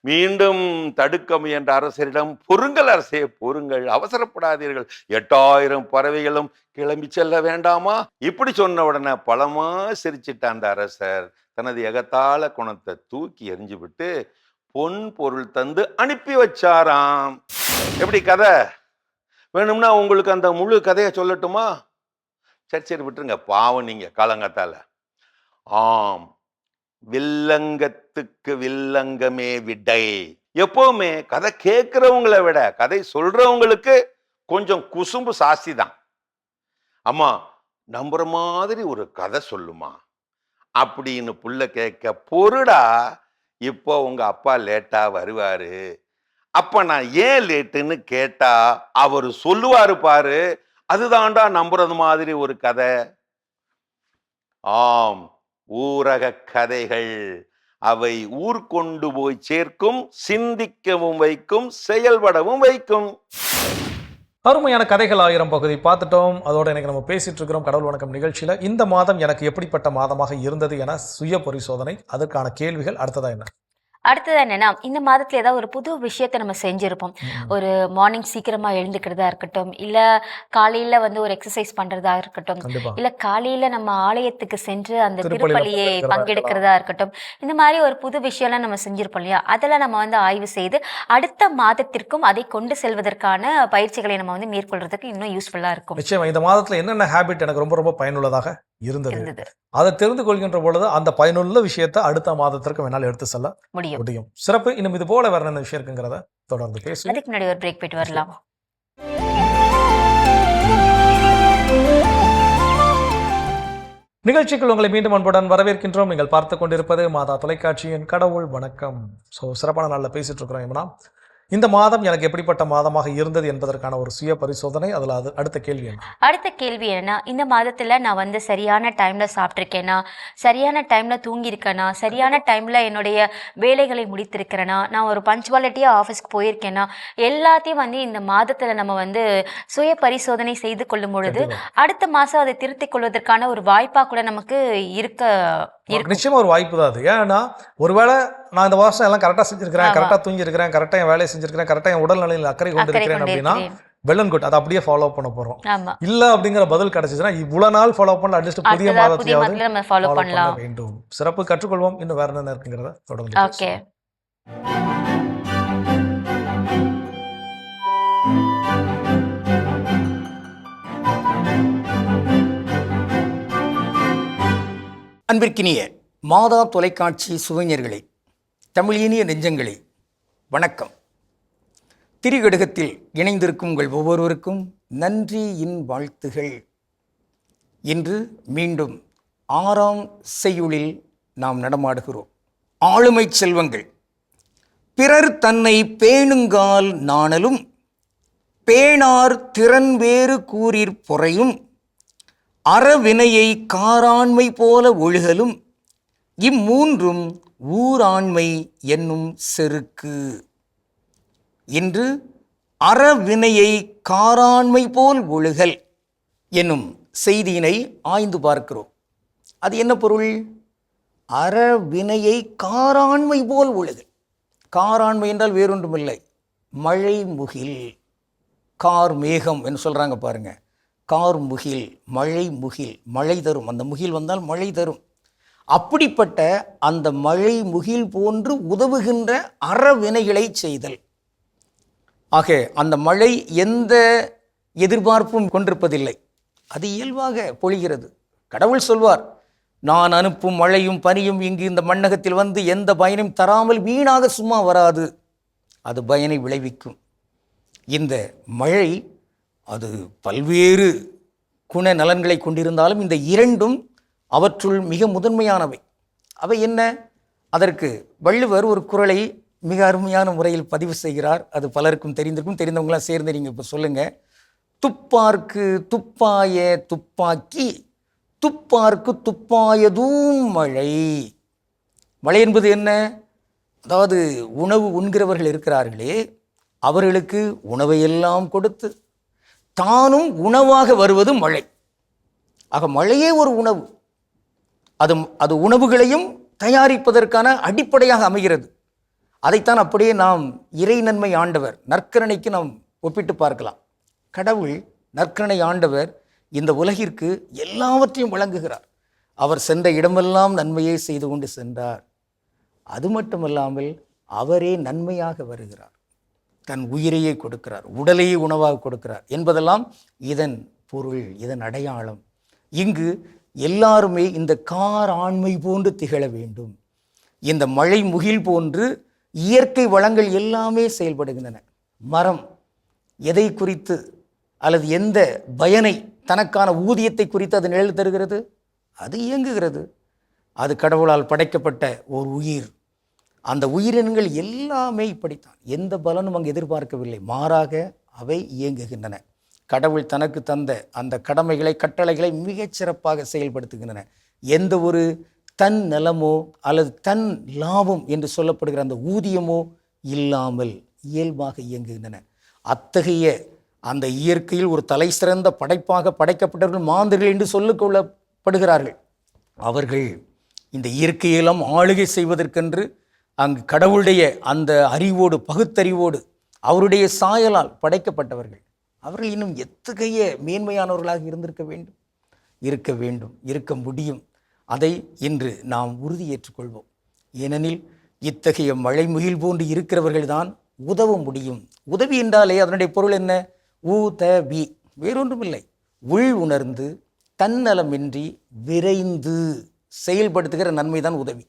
மீண்டும் தடுக்க முயன்ற அரசரிடம் பொறுங்கள் அரசே பொறுங்கள், அவசரப்படாதீர்கள், 8000 பறவைகளும் கிளம்பி செல்ல வேண்டாமா? இப்படி சொன்ன உடனே பலமா சிரிச்சிட்ட அந்த அரசர் தனது எகத்தாள குணத்தை தூக்கி எறிஞ்சு விட்டு பொன் பொருள் தந்து அனுப்பி வச்சாராம். எப்படி கதை வேணும்னா உங்களுக்கு அந்த முழு கதையை சொல்லட்டுமா? சரி விட்டுருங்க, பாவம் நீங்க காலங்கத்தால. ஆம், வில்லங்கத்துக்கு வில்லங்கமே விடை. எப்பவுமே கதை கேட்கிறவங்களை விட கதை சொல்றவங்களுக்கு கொஞ்சம் குசும்பு சாஸ்தி தான். அம்மா நம்புற மாதிரி ஒரு கதை சொல்லுமா அப்படின்னு புள்ள கேட்க, பொருடா இப்போ உங்க அப்பா லேட்டா வருவாரு, அப்ப நான் ஏன் லேட்டுன்னு கேட்டா அவரு சொல்லுவாரு பாரு, அதுதான்டா நம்புறது மாதிரி ஒரு கதை. ஆம், ஊரக கதைகள். அவை ஊர் கொண்டு போய் சேர்க்கும், சிந்திக்கவும் வைக்கும், செயல்படவும் வைக்கும். அருமையான கதைகள் 1000 பகுதி பார்த்துட்டோம். அதோட எனக்கு நம்ம பேசிட்டு இருக்கிறோம் கடவுள் வணக்கம் நிகழ்ச்சியில. இந்த மாதம் எனக்கு எப்படிப்பட்ட மாதமாக இருந்தது என சுய பரிசோதனை, அதற்கான கேள்விகள். அடுத்ததா என்ன? அடுத்தது என்னன்னா, இந்த மாதத்துல ஏதாவது ஒரு புது விஷயத்த நம்ம செஞ்சிருப்போம். ஒரு மார்னிங் சீக்கிரமா எழுந்துக்கிறதா இருக்கட்டும், இல்ல காலையில வந்து ஒரு எக்ஸசைஸ் பண்றதா இருக்கட்டும், இல்ல காலையில நம்ம ஆலயத்துக்கு சென்று அந்த திருப்பலியை பங்கெடுக்கிறதா இருக்கட்டும், இந்த மாதிரி ஒரு புது விஷயம்லாம் நம்ம செஞ்சிருப்போம் இல்லையா? அதெல்லாம் நம்ம வந்து ஆய்வு செய்து அடுத்த மாதத்திற்கும் அதை கொண்டு செல்வதற்கான பயிற்சிகளை நம்ம வந்து மேற்கொள்றதுக்கு இன்னும் யூஸ்ஃபுல்லா இருக்கும். நிச்சயமா இந்த மாதத்துல என்னென்ன ஹேபிட் எனக்கு ரொம்ப ரொம்ப பயனுள்ளதாக இருந்தது, அதை தெரிந்து கொள்கின்ற பொழுது அந்த பயனுள்ள விஷயத்தை அடுத்த மாதத்திற்கு வேணாலும் எடுத்து செல்ல முடியும். சிறப்பு. இன்னும் இது போல வேற என்ன விஷயம் இருக்குங்கிறத தொடர்ந்து பேசுவோம். அதுக்கு முன்னாடி ஒரு பிரேக் போயிட்டு வரலாம். நிகழ்ச்சிக்குள் உங்களை மீண்டும் அன்புடன் வரவேற்கின்றோம். நீங்கள் பார்த்து கொண்டிருப்பது மாதா தொலைக்காட்சியின் கடவுள் வணக்கம். ஸோ சிறப்பான நாளில் பேசிட்டு இருக்கிறோம். இந்த மாதம் எனக்கு எப்படிப்பட்ட மாதமாக இருந்தது என்பதற்கான ஒரு சுய பரிசோதனை. அதில் அது அடுத்த கேள்வி என்ன? அடுத்த கேள்வி என்னன்னா, இந்த மாதத்துல நான் வந்து சரியான டைம்ல சாப்பிட்ருக்கேனா, சரியான டைம்ல தூங்கியிருக்கேனா, சரியான டைம்ல என்னுடைய வேலைகளை முடித்திருக்கிறேனா, நான் ஒரு பஞ்சுவாலிட்டியா ஆஃபீஸ்க்கு போயிருக்கேனா, எல்லாத்தையும் வந்து இந்த மாதத்துல நம்ம வந்து சுய பரிசோதனை செய்து கொள்ளும் பொழுது அடுத்த மாசம் அதை திருத்திக் கொள்வதற்கான ஒரு வாய்ப்பா கூட நமக்கு இருக்கும். நிச்சயமா ஒரு வாய்ப்பு தான் அது. ஏன்னா ஒருவேளை நான் இந்த வருஷம் எல்லாம் கரெக்டாக செஞ்சிருக்கிறேன், கரெக்டாக தூங்கியிருக்கிறேன், கரெக்டாக என் வேலையை செஞ்சிருக்கிறேன், கரெக்டாக என் உடல் நிலையில் அக்கறை கொண்டிருக்கிறேன் அப்படின்னா வெல் அண்ட் குட், அதை அப்படியே ஃபாலோ பண்ண போறோம். இல்ல அப்படிங்கிற பதில் கிடைச்சிச்சுன்னா இவ்வளவு நாள் ஃபாலோ பண்ணல, அட்லீஸ்ட் புதிய மாதத்திலாவது நம்ம ஃபாலோ பண்ண வேண்டும். சிறப்பு, கற்றுக்கொள்வோம். இன்னும் வேற என்ன இருக்குங்கிறத தொடர்ந்து. ஓகே. அன்பிற்கினிய மாதா தொலைக்காட்சி சுவைஞர்களே, தமிழினிய நெஞ்சங்களே, வணக்கம். திரிகடுகத்தில் இணைந்திருக்கும் உங்கள் ஒவ்வொருவருக்கும் நன்றியின் வாழ்த்துகள். இன்று மீண்டும் 6ஆம் செய்யுளில் நாம் நடமாடுகிறோம். ஆளுமை செல்வங்கள். பிறர் தன்னை பேணுங்கால் நாணலும், பேணார் திறன் வேறு கூறிற் பொறையும், அறவினையை காராண்மை போல ஒழுகலும், இம்மூன்றும் ஊராண்மை என்னும் செருக்கு. இன்று அறவினையை காராண்மை போல் ஒழுகல் என்னும் செய்தியினை ஆய்ந்து பார்க்கிறோம். அது என்ன பொருள்? அறவினையை காராண்மை போல் ஒழுகல். காராண்மை என்றால் வேறொன்றுமில்லை, மழை முகில், கார் மேகம் என்று சொல்றாங்க பாருங்க. கார் முகில், மழை முகில், மழை தரும். அந்த முகில் வந்தால் மழை தரும். அப்படிப்பட்ட அந்த மழை முகில் போன்று உதவுகின்ற அறவினைகளை செய்தல். ஆக அந்த மழை எந்த எதிர்பார்ப்பும் கொண்டிருப்பதில்லை, அது இயல்பாக பொழிகிறது. கடவுள் சொல்வார், நான் அனுப்பும் மழையும் பனியும் இங்கு இந்த மண்ணகத்தில் வந்து எந்த பயனையும் தராமல் வீணாக சும்மா வராது, அது பயனை விளைவிக்கும். இந்த மழை அது பல்வேறு குண நலன்களை கொண்டிருந்தாலும் இந்த இரண்டும் அவற்றுள் மிக முதன்மையானவை. அவை என்ன? அதற்கு வள்ளுவர் ஒரு குறளை மிக அருமையான முறையில் பதிவு செய்கிறார். அது பலருக்கும் தெரிந்திருக்கும். தெரிந்தவங்களாம் சேர்ந்து நீங்கள் இப்போ சொல்லுங்கள். துப்பார்க்கு துப்பாய துப்பாக்கி, துப்பார்க்கு துப்பாயதும் மழை. மழை என்பது என்ன? அதாவது உணவு உண்கிறவர்கள் இருக்கிறார்களே, அவர்களுக்கு உணவையெல்லாம் கொடுத்து தானும் உணவாக வருவது மழை. ஆக மழையே ஒரு உணவு. அது உணவுகளையும் தயாரிப்பதற்கான அடிப்படையாக அமைகிறது. அதைத்தான் அப்படியே நாம் இறை நன்மை ஆண்டவர், நற்கருணைக்கு நாம் ஒப்பிட்டு பார்க்கலாம். கடவுள் நற்கருணை ஆண்டவர் இந்த உலகிற்கு எல்லாவற்றையும் வழங்குகிறார். அவர் சென்ற இடமெல்லாம் நன்மையை செய்து கொண்டு சென்றார். அது மட்டுமல்லாமல் அவரே நன்மையாக வருகிறார், தன் உயிரையே கொடுக்கிறார், உடலையே உணவாக கொடுக்கிறார் என்பதெல்லாம் இதன் பொருள், இதன் அடையாளம். இங்கு எல்லாருமே இந்த கார் ஆண்மை போன்று திகழ வேண்டும். இந்த மழை முகில் போன்று இயற்கை வளங்கள் எல்லாமே செயல்படுகின்றன. மரம் எதை குறித்து அல்லது எந்த பயனை, தனக்கான ஊதியத்தை குறித்து அது நிழல் தருகிறது? அது இயங்குகிறது. அது கடவுளால் படைக்கப்பட்ட ஒரு உயிர். அந்த உயிரினங்கள் எல்லாமே இப்படித்தான். எந்த பலனும் அங்கு எதிர்பார்க்கவில்லை, மாறாக அவை இயங்குகின்றன. கடவுள் தனக்கு தந்த அந்த கடமைகளை, கட்டளைகளை மிகச் சிறப்பாக செயல்படுத்துகின்றன. எந்த ஒரு தன் நலமோ அல்லது தன் லாபம் என்று சொல்லப்படுகிற அந்த ஊதியமோ இல்லாமல் இயல்பாக இயங்குகின்றன. அத்தகைய அந்த இயற்கையில் ஒரு தலை சிறந்த படைப்பாக படைக்கப்பட்டவர்கள் மாந்தர்கள் என்று சொல்லிக் கொள்ளப்படுகிறார்கள். அவர்கள் இந்த இயற்கையெல்லாம் ஆளுகை செய்வதற்கென்று அங்கு கடவுளுடைய அந்த அறிவோடு, பகுத்தறிவோடு, அவருடைய சாயலால் படைக்கப்பட்டவர்கள். அவர்கள் இன்னும் எத்தகைய மேன்மையானவர்களாக இருந்திருக்க வேண்டும், இருக்க முடியும். அதை இன்று நாம் உறுதி ஏற்றுக்கொள்வோம். ஏனெனில் இத்தகைய மழை முகில் போன்று இருக்கிறவர்கள் தான் உதவ முடியும். உதவி என்றாலே அதனுடைய பொருள் என்ன? உதவி, வேறொன்றுமில்லை. உள் உணர்ந்து தன்னலமின்றி விரைந்து செயல்படுத்துகிற நன்மைதான் உதவி.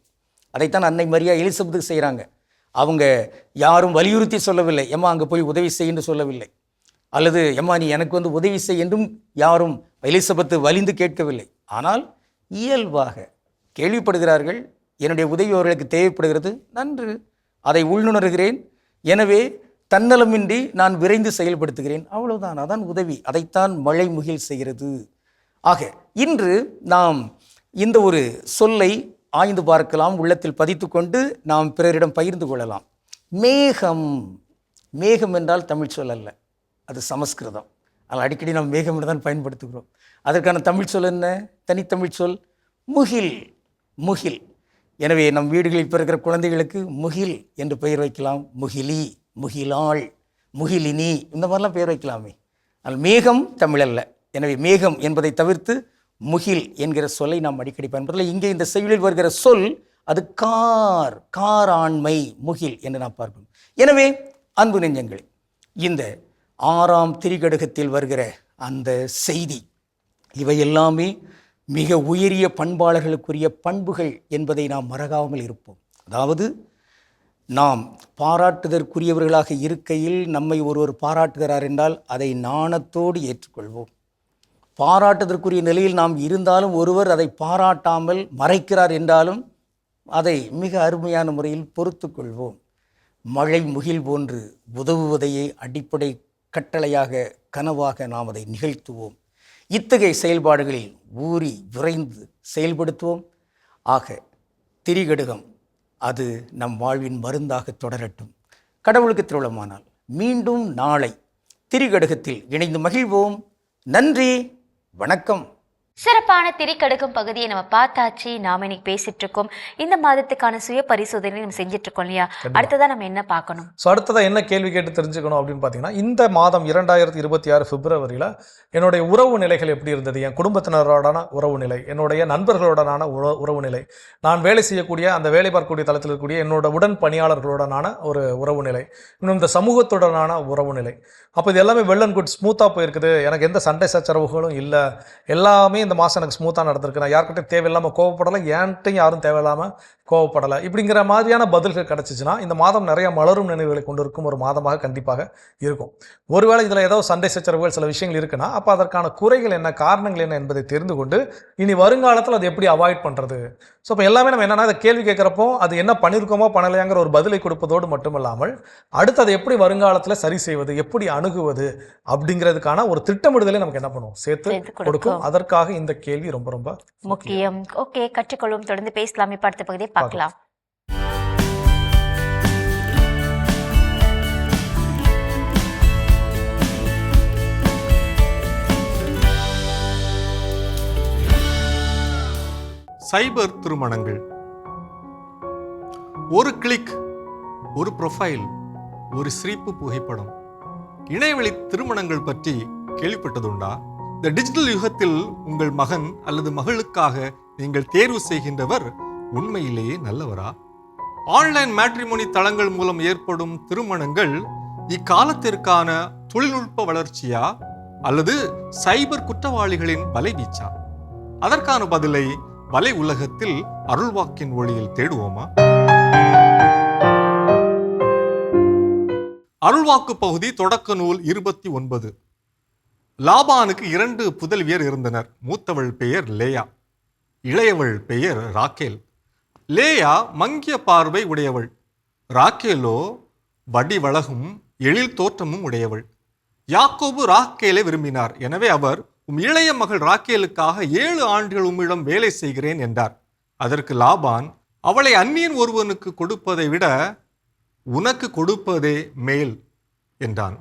அதைத்தான் அன்னை மரியா எலிசபெத்துக்கு செய்கிறாங்க. அவங்க யாரும் வலியுறுத்தி சொல்லவில்லை, எம்மா அங்கே போய் உதவி செய்யன்னு சொல்லவில்லை, அல்லது எம்மா நீ எனக்கு வந்து உதவி செய் என்றும் யாரும் எலிசபெத்து வலிந்து கேட்கவில்லை. ஆனால் இயல்பாக கேள்விப்படுகிறார்கள், என்னுடைய உதவி அவர்களுக்கு தேவைப்படுகிறது, நன்று, அதை உள்நுணர்கிறேன். எனவே தன்னலமின்றி நான் விரைந்து செயல்படுத்துகிறேன், அவ்வளவுதான். அதான் உதவி. அதைத்தான் மழை முகில் செய்கிறது. ஆக இன்று நாம் இந்த ஒரு சொல்லை ஆய்ந்து பார்க்கலாம், உள்ளத்தில் பதித்து கொண்டு நாம் பிறரிடம் பகிர்ந்து கொள்ளலாம். மேகம். மேகம் என்றால் தமிழ் சொல் அல்ல, அது சமஸ்கிருதம். அதில் அடிக்கடி நாம் மேகம் என்று தான் பயன்படுத்துகிறோம். அதற்கான தமிழ் சொல் என்ன? தனித்தமிழ் சொல் முகில். முகில். எனவே நம் வீடுகளில் பிறக்கிற குழந்தைகளுக்கு முகில் என்று பெயர் வைக்கலாம். முகிலி, முகிலாள், முகிலினி, இந்த மாதிரிலாம் பெயர் வைக்கலாமே. ஆனால் மேகம் தமிழ் அல்ல. எனவே மேகம் என்பதை தவிர்த்து முகில் என்கிற சொல்லை நாம் அடிக்கடி பயன்படுத்தலாம். இங்கே இந்த செய்யுளில் வருகிற சொல் அது கார், காராண்மை, முகில் என்று நாம் பார்க்கணும். எனவே அன்பு நெஞ்சங்களே, இந்த 6ஆம் திரிகடுகத்தில் வருகிற அந்த செய்தி, இவை எல்லாமே மிக உயரிய பண்பாளர்களுக்குரிய பண்புகள் என்பதை நாம் மறக்காமல் இருப்போம். அதாவது நாம் பாராட்டுதற்குரியவர்களாக இருக்கையில் நம்மை ஒருவர் பாராட்டுகிறார் என்றால் அதை நாணத்தோடு ஏற்றுக்கொள்வோம். பாராட்டுதற்குரிய நிலையில் நாம் இருந்தாலும் ஒருவர் அதை பாராட்டாமல் மறைக்கிறார் என்றாலும் அதை மிக அருமையான முறையில் பொறுத்து கொள்வோம். மழை முகில் போன்று உதவுவதையே அடிப்படை கட்டளையாக, கனவாக நாம் அதை நிகழ்த்துவோம். இத்தகைய செயல்பாடுகளில் ஊறி விரைந்து செயல்படுத்துவோம். ஆக திரிகடுகம் அது நம் வாழ்வின் மருந்தாக தொடரட்டும். கடவுளுக்கு திருவுளமானால் மீண்டும் நாளை திரிகடுகத்தில் இணைந்து மகிழ்வோம். நன்றி, வணக்கம். சிறப்பான திரிகடுகம் பகுதியை நம்ம பார்த்தாச்சு. நாம இன்னைக்கு பேசிட்டு இருக்கோம். இந்த மாதத்துக்கான சுய பரிசோதனை நம்ம செஞ்சுட்டு இருக்கோம் இல்லையா? அடுத்ததான் நம்ம என்ன பார்க்கணும்? ஸோ அடுத்ததான் என்ன கேள்வி கேட்டு தெரிஞ்சுக்கணும் அப்படின்னு பார்த்தீங்கன்னா, இந்த மாதம் 2026 பிப்ரவரியில் என்னுடைய உறவு நிலைகள் எப்படி இருந்தது? என் குடும்பத்தினரோடான உறவு நிலை, என்னுடைய நண்பர்களோடனான உறவு நிலை, நான் வேலை செய்யக்கூடிய அந்த வேலை பார்க்கக்கூடிய தளத்தில் இருக்கக்கூடிய என்னோட உடன் பணியாளர்களுடனான ஒரு உறவு நிலை, இன்னும் இந்த சமூகத்துடனான உறவு நிலை. அப்போ இது எல்லாமே வெல் அண்ட் குட், ஸ்மூத்தாக போயிருக்குது. எனக்கு எந்த சண்டை சச்சரவுகளும் இல்லை. எல்லாமே இந்த மாதம் எனக்கு ஸ்மூத்தாக நடந்திருக்கு. நான் யார்கிட்டையும் தேவையில்லாமல் கோவப்படலை, ஏன்ட்டையும் யாரும் தேவையில்லாமல் கோவப்படலை. இப்படிங்கிற மாதிரியான பதில்கள் கிடச்சிச்சுன்னா இந்த மாதம் நிறைய மலரும் நினைவுகளை கொண்டு இருக்கும் ஒரு மாதமாக கண்டிப்பாக இருக்கும். ஒருவேளை இதில் ஏதோ சண்டை சச்சரவுகள் சில விஷயங்கள் இருக்குன்னா அப்போ அதற்கான குறைகள் என்ன, காரணங்கள் என்ன என்பதை தெரிந்து கொண்டு இனி வருங்காலத்தில் அதை எப்படி அவாய்ட் பண்ணுறது. ஸோ இப்போ எல்லாமே நம்ம என்னென்னா அதை கேள்வி கேட்குறப்போ அது என்ன பண்ணியிருக்கோமோ பண்ணலையாங்கிற ஒரு பதிலை கொடுப்பதோடு மட்டுமில்லாமல் அடுத்து அதை எப்படி வருங்காலத்தில் சரி செய்வது, எப்படி அணுகுவது அப்படிங்கிறதுக்கான ஒரு திட்டமிடுதலை நமக்கு என்ன பண்ணுவோம், சேர்த்து கொடுக்கும். அதற்காக இந்த கேள்வி ரொம்ப ரொம்ப முக்கியம். ஓகே, கற்றுக்கொள்வோம். தொடர்ந்து பேசலாமே. அடுத்த பகுதியை பார்க்கலாம். சைபர் திருமணங்கள். ஒரு கிளிக், ஒரு ப்ரொஃபைல், ஒரு சிரிப்பு புகைப்படம். இணையவழி திருமணங்கள் பற்றி கேள்விப்பட்டதுண்டா? இந்த டிஜிட்டல் யுகத்தில் உங்கள் மகன் அல்லது மகளுக்காக நீங்கள் தேர்வு செய்கின்றவர் உண்மையிலேயே நல்லவரா? ஆன்லைன் மேட்ரிமோனி தளங்கள் மூலம் ஏற்படும் திருமணங்கள் இக்காலத்திற்கான தொழில்நுட்ப வளர்ச்சியா அல்லது சைபர் குற்றவாளிகளின் வலைவீச்சா? அதற்கான பதிலை வலை உலகத்தில் அருள்வாக்கின் ஒளியில் தேடுவோமா? அருள்வாக்கு பகுதி, தொடக்க நூல் 29. லாபானுக்கு 2 புதல்வியர் இருந்தனர். மூத்தவள் பெயர் லேயா, இளையவள் பெயர் ராக்கேல். லேயா மங்கிய பார்வை உடையவள், ராக்கேலோ வடிவழகும் எழில் தோற்றமும் உடையவள். யாக்கோபு ராக்கேலை விரும்பினார். எனவே அவர், உம் இளைய மகள் ராக்கேலுக்காக 7 ஆண்டுகள் உம்மிடம் வேலை செய்கிறேன் என்றார். அதற்கு லாபான், அவளை அந்நியன் ஒருவனுக்கு கொடுப்பதை விட உனக்கு கொடுப்பதே மேல் என்றான்.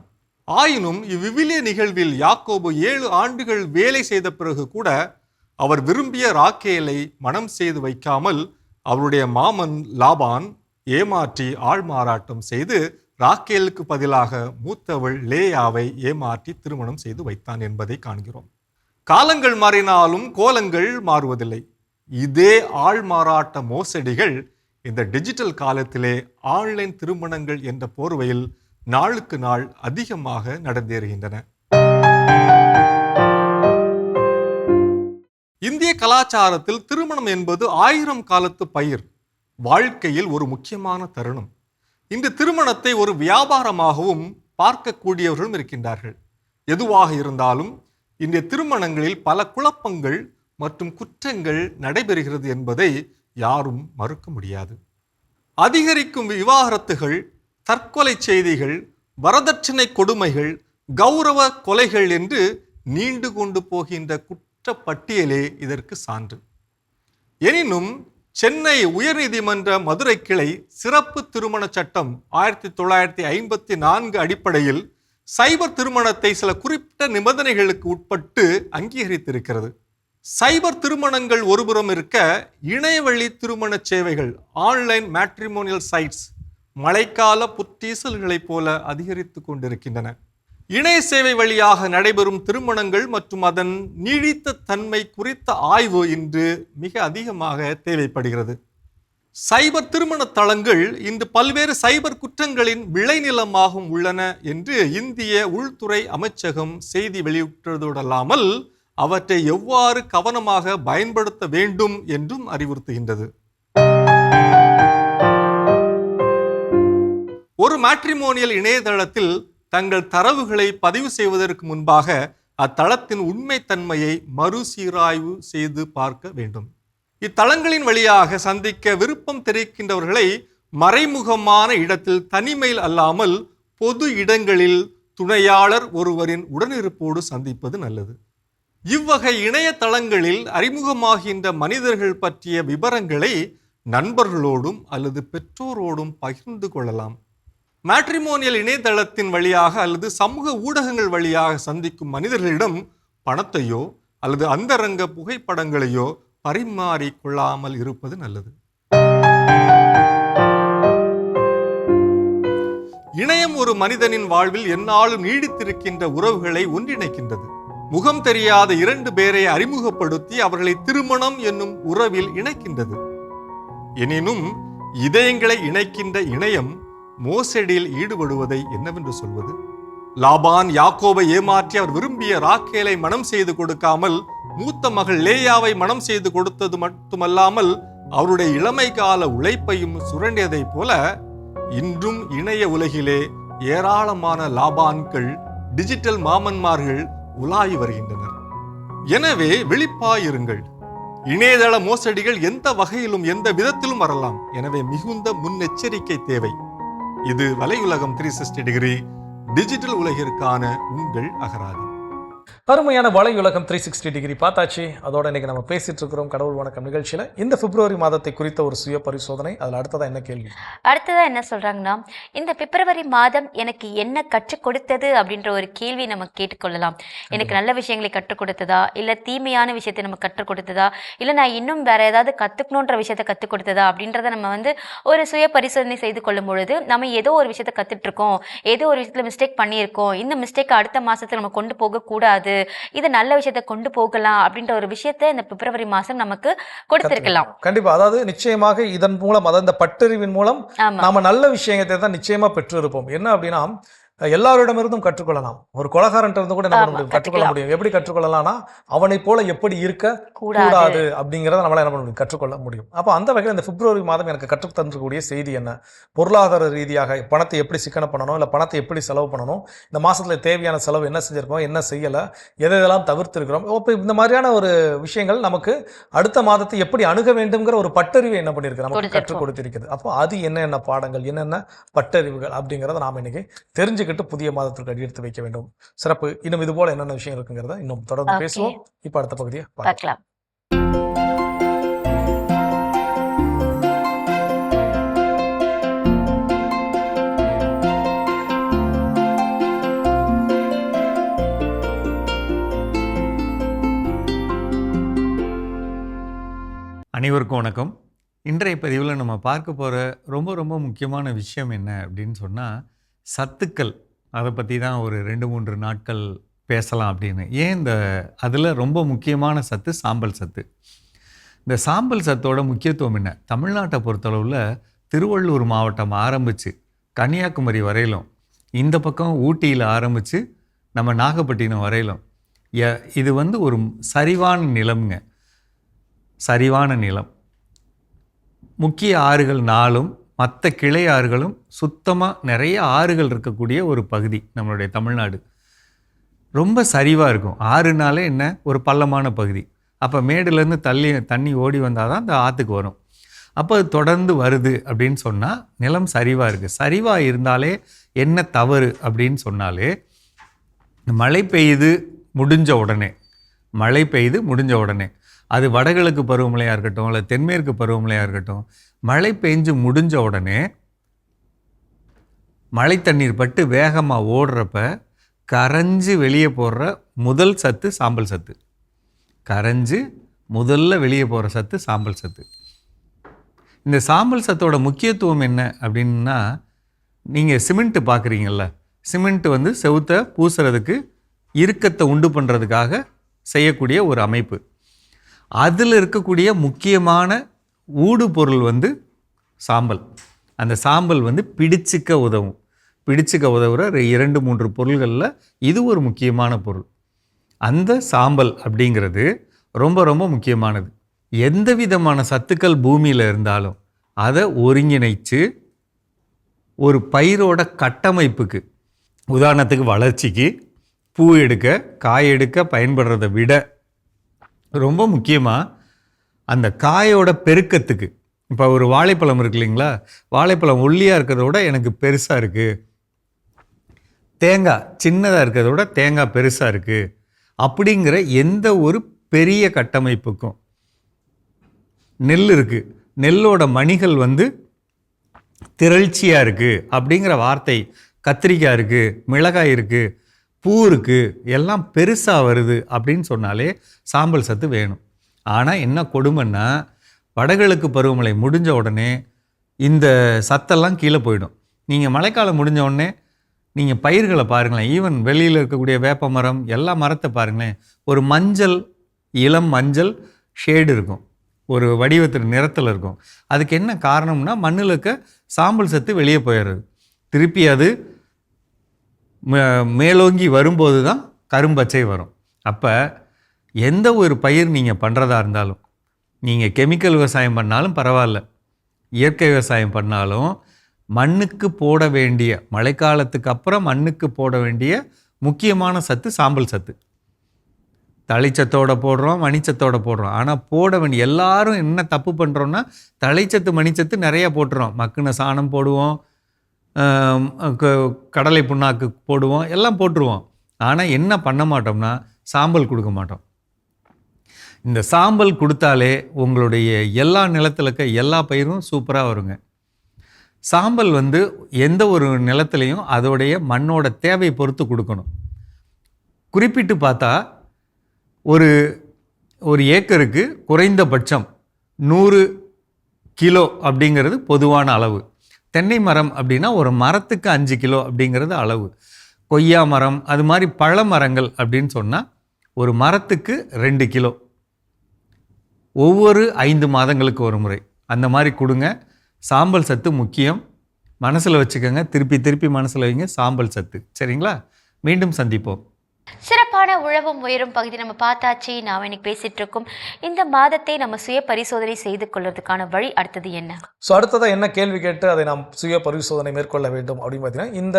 ஆயினும் இவ்விவிலிய நிகழ்வில் யாக்கோபு 7 ஆண்டுகள் வேலை செய்த பிறகு கூட அவர் விரும்பிய ராக்கேலை மனம் செய்து வைக்காமல் அவருடைய மாமன் லாபான் ஏமாற்றி ஆள்மாறாட்டம் செய்து ராக்கேலுக்கு பதிலாக மூத்தவள் லேயாவை ஏமாற்றி திருமணம் செய்து வைத்தான் என்பதை காண்கிறோம். காலங்கள் மாறினாலும் கோலங்கள் மாறுவதில்லை. இதே ஆள்மாறாட்ட மோசடிகள் இந்த டிஜிட்டல் காலத்திலே ஆன்லைன் திருமணங்கள் என்ற போர்வையில் நாளுக்கு நாள் அதிகமாக நடந்தேறுகின்றன. இந்திய கலாச்சாரத்தில் திருமணம் என்பது 1000 காலத்து பயிர், வாழ்க்கையில் ஒரு முக்கியமான தருணம். இந்த திருமணத்தை ஒரு வியாபாரமாகவும் பார்க்கக்கூடியவர்களும் இருக்கின்றார்கள். எதுவாக இருந்தாலும் இன்றைய திருமணங்களில் பல குழப்பங்கள் மற்றும் குற்றங்கள் நடைபெறுகிறது என்பதை யாரும் மறுக்க முடியாது. அதிகரிக்கும் விவாகரத்துகள், தற்கொலை செய்திகள், வரதட்சணை கொடுமைகள், கௌரவ கொலைகள் என்று நீண்டு கொண்டு போகின்ற குற்றப்பட்டியலே இதற்கு சான்று. எனினும் சென்னை உயர்நீதிமன்ற மதுரை கிளை சிறப்பு திருமண சட்டம் 1954 அடிப்படையில் சைபர் திருமணத்தை சில குறிப்பிட்ட நிபந்தனைகளுக்கு உட்பட்டு அங்கீகரித்திருக்கிறது. சைபர் திருமணங்கள் ஒருபுறம் இருக்க, இணையவழி திருமண சேவைகள் ஆன்லைன் மேட்ரிமோனியல் சைட்ஸ் மழைக்கால புற்றீசல்களைப் போல அதிகரித்து கொண்டிருக்கின்றன. இணைய சேவை வழியாக நடைபெறும் திருமணங்கள் மற்றும் அதன் நீடித்த தன்மை குறித்த ஆய்வு இன்று மிக அதிகமாக தேவைப்படுகிறது. சைபர் திருமண தளங்கள் இன்று பல்வேறு சைபர் குற்றங்களின் விளைநிலமாகவும் உள்ளன என்று இந்திய உள்துறை அமைச்சகம் செய்தி வெளியிட்டதோடல்லாமல் அவற்றை எவ்வாறு கவனமாக பயன்படுத்த வேண்டும் என்றும் அறிவுறுத்துகின்றது. ஒரு மேட்ரிமோனியல் இணையதளத்தில் தங்கள் தரவுகளை பதிவு செய்வதற்கு முன்பாக அத்தளத்தின் உண்மைத்தன்மையை மறுசீராய்வு செய்து பார்க்க வேண்டும். இத்தளங்களின் வழியாக சந்திக்க விருப்பம் தெரிவிக்கின்றவர்களை மறைமுகமான இடத்தில் தனிமையில் அல்லாமல் பொது இடங்களில் துணையாளர் ஒருவரின் உடனிருப்போடு சந்திப்பது நல்லது. இவ்வகை இணையதளங்களில் அறிமுகமாகின்ற மனிதர்கள் பற்றிய விவரங்களை நண்பர்களோடும் அல்லது பெற்றோரோடும் பகிர்ந்து கொள்ளலாம். மேட்ரிமோனியல் இணையதளத்தின் வழியாக அல்லது சமூக ஊடகங்கள் வழியாக சந்திக்கும் மனிதர்களிடம் பணத்தையோ அல்லது அந்தரங்க புகைப்படங்களையோ பரிமாறிக் கொள்ளாமல் இருப்பது நல்லது. இணையம் ஒரு மனிதனின் வாழ்வில் எந்நாளும் நீடித்திருக்கின்ற உறவுகளை ஒன்றிணைக்கின்றது. முகம் தெரியாத 2 பேரை அறிமுகப்படுத்தி அவர்களை திருமணம் என்னும் உறவில் இணைக்கின்றது. எனினும் இதயங்களை இணைக்கின்ற இணையம் மோசடியில் ஈடுபடுவதை என்னவென்று சொல்வது? லாபான் யாக்கோபை ஏமாற்றி அவர் விரும்பிய ராக்கேலை மனம் செய்து கொடுக்காமல் மூத்த மகள் லேயாவை மனம் செய்து கொடுத்தது மட்டுமல்லாமல் அவருடைய இளமை கால உழைப்பையும் சுரண்டியதைப் போல இன்றும் இணைய உலகிலே ஏராளமான லாபான்கள், டிஜிட்டல் மாமன்மார்கள் உலாவி வருகின்றனர். எனவே விழிப்பாயிருங்கள். இணையதள மோசடிகள் எந்த வகையிலும் எந்த விதத்திலும் வரலாம். எனவே மிகுந்த முன்னெச்சரிக்கை தேவை. இது வலையுலகம் 360 டிகிரி டிஜிட்டல் உலகிற்கான உங்கள் அகராதி. அருமையான வலையுலகம் 360 டிகிரி பார்த்தாச்சு. அதோட இன்னைக்கு நம்ம பேசிட்டு இருக்கிறோம் கடவுள் வணக்கம் நிகழ்ச்சியில இந்த பிப்ரவரி மாதத்தை குறித்த ஒரு சுய பரிசோதனை. அதில் அடுத்ததா என்ன கேள்வி? அடுத்ததா என்ன சொல்றாங்கன்னா, இந்த பிப்ரவரி மாதம் எனக்கு என்ன கற்றுக் கொடுத்தது அப்படின்ற ஒரு கேள்வி நம்ம கேட்டுக்கொள்ளலாம். எனக்கு நல்ல விஷயங்களை கற்றுக் கொடுத்ததா, இல்ல தீமையான விஷயத்தை நம்ம கற்றுக் கொடுத்ததா, இல்ல நான் இன்னும் வேற ஏதாவது கத்துக்கணுன்ற விஷயத்தை கற்றுக் கொடுத்ததா அப்படின்றத நம்ம ஒரு சுய பரிசோதனை செய்து கொள்ளும் பொழுது நம்ம ஏதோ ஒரு விஷயத்தை கத்துட்டு இருக்கோம், ஏதோ ஒரு விஷயத்துல மிஸ்டேக் பண்ணியிருக்கோம், இந்த மிஸ்டேக் அடுத்த மாசத்துல நம்ம கொண்டு போக கூடாது, இது நல்ல விஷயத்தை கொண்டு போகலாம் அப்படின்ற ஒரு விஷயத்தை இந்த பிப்ரவரி மாசம் நமக்கு கொடுத்திருக்கலாம். கண்டிப்பா. அதாவது நிச்சயமாக இதன் மூலம், அதாவது இந்த பட்டறிவின் மூலம் நாம நல்ல விஷயத்தை தான் நிச்சயமா பெற்று இருப்போம். என்ன அப்படின்னா, எல்லாரிடமிருந்தும் கற்றுக்கொள்ளலாம். ஒரு கொலகாரன் இருந்து கூட என்ன பண்ண முடியும்? கற்றுக்கொள்ள முடியும். எப்படி கற்றுக்கொள்ளலாம்னா, அவனை போல எப்படி இருக்க கூடாது அப்படிங்கிறத நம்மளால என்ன பண்ண முடியும்? கற்றுக்கொள்ள முடியும். அப்போ அந்த வகையில் இந்த பிப்ரவரி மாதம் எனக்கு கற்றுக் தந்திருக்கக்கூடிய செய்தி என்ன? பொருளாதார ரீதியாக பணத்தை எப்படி சிக்கனம் பண்ணணும், இல்லை பணத்தை எப்படி செலவு பண்ணணும், இந்த மாசத்துல தேவையான செலவு என்ன செஞ்சிருக்கோம், என்ன செய்யலை, எதெல்லாம் தவிர்த்திருக்கிறோம், இப்போ இந்த மாதிரியான ஒரு விஷயங்கள் நமக்கு அடுத்த மாதத்தை எப்படி அணுக வேண்டும்ங்கிற ஒரு பட்டறிவை என்ன பண்ணியிருக்கு, நமக்கு கற்றுக் கொடுத்திருக்கிறது. அப்போ அது என்னென்ன பாடங்கள், என்னென்ன பட்டறிவுகள் அப்படிங்கிறத நாம் இன்னைக்கு தெரிஞ்சுக்கிட்டு புதிய மாதத்திற்கு அடி எடுத்து வைக்க வேண்டும். சிறப்பு. இன்னும் இது போல என்னென்ன விஷயம் இருக்குங்கிறத இன்னும் தொடர்ந்து பேசுவோம். இப்ப அடுத்த பகுதியை பார்க்கலாம். அனைவருக்கும் வணக்கம். இன்றைய பதிவில் நம்ம பார்க்க போகிற ரொம்ப ரொம்ப முக்கியமான விஷயம் என்ன அப்படின்னு சொன்னால், சத்துக்கள். அதை பற்றி தான் ஒரு 2-3 நாட்கள் பேசலாம் அப்படின்னு. ஏன் இந்த அதில் ரொம்ப முக்கியமான சத்து சாம்பல் சத்து. இந்த சாம்பல் சத்தோட முக்கியத்துவம் என்ன? தமிழ்நாட்டை பொறுத்தளவில் திருவள்ளூர் மாவட்டம் ஆரம்பித்து கன்னியாகுமரி வரையிலும், இந்த பக்கம் ஊட்டியில் ஆரம்பித்து நம்ம நாகப்பட்டினம் வரையிலும், இது ஒரு சரிவான நிலம்ங்க. சரிவான நிலம். முக்கிய ஆறுகள் 4ம் மற்ற கிளை ஆறுகளும் சுத்தமாக நிறைய ஆறுகள் இருக்கக்கூடிய ஒரு பகுதி நம்மளுடைய தமிழ்நாடு. ரொம்ப சரிவாக இருக்கும். ஆறுனாலே என்ன, ஒரு பள்ளமான பகுதி. அப்போ மேடுலேருந்து தண்ணி ஓடி வந்தால் தான் அந்த ஆற்றுக்கு வரும். அப்போ அது தொடர்ந்து வருது அப்படின்னு சொன்னால் நிலம் சரிவாக இருக்குது. சரிவாக இருந்தாலே என்ன தவறு அப்படின்னு சொன்னாலே, மழை பெய்யுது முடிஞ்ச உடனே அது வடகிழக்கு பருவமழையாக இருக்கட்டும் இல்லை தென்மேற்கு பருவமழையாக இருக்கட்டும், மழை பெஞ்சு முடிஞ்ச உடனே மழை தண்ணீர் பட்டு வேகமாக ஓடுறப்ப கரைஞ்சு வெளியே போடுற முதல் சத்து சாம்பல் சத்து. கரைஞ்சு முதல்ல வெளியே போகிற சத்து சாம்பல் சத்து. இந்த சாம்பல் சத்தோட முக்கியத்துவம் என்ன அப்படின்னா, நீங்கள் சிமெண்ட்டு பார்க்குறீங்கல்ல, சிமெண்ட் வந்து செவுத்தை பூசுறதுக்கு இறுக்கத்தை உண்டு பண்ணுறதுக்காக செய்யக்கூடிய ஒரு அமைப்பு. அதில் இருக்கக்கூடிய முக்கியமான ஊடு பொருள் வந்து சாம்பல். அந்த சாம்பல் வந்து பிடிச்சிக்க உதவுற 2-3 பொருள்களில் இது ஒரு முக்கியமான பொருள். அந்த சாம்பல் அப்படிங்கிறது ரொம்ப ரொம்ப முக்கியமானது. எந்த விதமான சத்துக்கள் பூமியில் இருந்தாலும் அதை ஒருங்கிணைச்சு ஒரு பயிரோட கட்டமைப்புக்கு, உதாரணத்துக்கு வளர்ச்சிக்கு, பூ எடுக்க காய் எடுக்க பயன்படுறதை விட ரொம்ப முக்கியமாக அந்த காயோட பெருக்கத்துக்கு, இப்போ ஒரு வாழைப்பழம் இருக்கு இல்லைங்களா, வாழைப்பழம் ஒல்லியாக இருக்கிறத விட எனக்கு பெருசாக இருக்குது, தேங்காய் சின்னதாக இருக்கிறத விட தேங்காய் பெருசாக இருக்குது அப்படிங்கிற எந்த ஒரு பெரிய கட்டமைப்புக்கும், நெல் இருக்குது, நெல்லோட மணிகள் வந்து திரள்ச்சியாக இருக்குது அப்படிங்கிற வார்த்தை, கத்திரிக்காய் இருக்குது, மிளகாய் இருக்குது, பூ இருக்குது, எல்லாம் பெருசாக வருது அப்படின்னு சொன்னாலே சாம்பல் சத்து வேணும். ஆனால் என்ன கொடுமைன்னா, வடகிழக்கு பருவமழை முடிஞ்ச உடனே இந்த சத்தெல்லாம் கீழே போயிடும். நீங்கள் மழைக்காலம் முடிஞ்ச உடனே நீங்கள் பயிர்களை பாருங்களேன், ஈவன் வெளியில் இருக்கக்கூடிய வேப்ப மரம் எல்லா மரத்தை பாருங்களேன், ஒரு மஞ்சள், இளம் மஞ்சள் ஷேடு இருக்கும், ஒரு வடிவத்தில் நிறத்தில் இருக்கும். அதுக்கு என்ன காரணம்னா, மண்ணில் இருக்க சாம்பல் சத்து வெளியே போயிடுறது. திருப்பி அது மேலோங்கி வரும்போது தான் கரும்பச்சை வரும். அப்போ எந்த ஒரு பயிர் நீங்கள் பண்ணுறதா இருந்தாலும், நீங்கள் கெமிக்கல் விவசாயம் பண்ணாலும் பரவாயில்ல, இயற்கை விவசாயம் பண்ணாலும் மண்ணுக்கு போட வேண்டிய, மழைக்காலத்துக்கு அப்புறம் மண்ணுக்கு போட வேண்டிய முக்கியமான சத்து சாம்பல் சத்து. தழைச்சத்தோடு போடுறோம், மணிச்சத்தோடு போடுறோம். ஆனால் போட வேண்டிய, எல்லாரும் என்ன தப்பு பண்ணுறோன்னா, தழைச்சத்து மணிச்சத்து நிறையா போட்டுறோம். மக்குன சாணம் போடுவோம், கடலை புண்ணாக்கு போடுவோம், எல்லாம் போட்டுருவோம். ஆனால் என்ன பண்ண மாட்டோம்னா, சாம்பல் கொடுக்க மாட்டோம். இந்த சாம்பல் கொடுத்தாலே உங்களுடைய எல்லா நிலத்தில் இருக்க எல்லா பயிரும் சூப்பராக வருங்க. சாம்பல் வந்து எந்த ஒரு நிலத்துலையும் அதோடைய மண்ணோட தேவை பொறுத்து கொடுக்கணும். குறிப்பிட்டு பார்த்தா ஒரு ஏக்கருக்கு குறைந்தபட்சம் 100 கிலோ அப்படிங்கிறது பொதுவான அளவு. தென்னை மரம் அப்படின்னா ஒரு மரத்துக்கு 5 கிலோ அப்படிங்கிறது அளவு. கொய்யா மரம், அது மாதிரி பழ மரங்கள் அப்படின்னு சொன்னால் ஒரு மரத்துக்கு 2 கிலோ, ஒவ்வொரு 5 மாதங்களுக்கு ஒரு முறை அந்த மாதிரி கொடுங்க. சாம்பல் சத்து முக்கியம், மனசில் வச்சுக்கோங்க, திருப்பி மனசில் வைங்க, சாம்பல் சத்து. சரிங்களா? மீண்டும் சந்திப்போம். சிறப்பான உழவும் உயரும் பகுதி நம்ம பார்த்தாச்சு. நான் இன்னைக்கு பேசிட்டு இருக்கோம், இந்த மாதத்தை நம்ம சுய பரிசோதனை செய்து கொள்வதற்கான வழி அடுத்தது என்ன? ஸோ அடுத்ததாக என்ன கேள்வி கேட்டு அதை நாம் சுய பரிசோதனை மேற்கொள்ள வேண்டும் அப்படின்னு பார்த்தீங்கன்னா, இந்த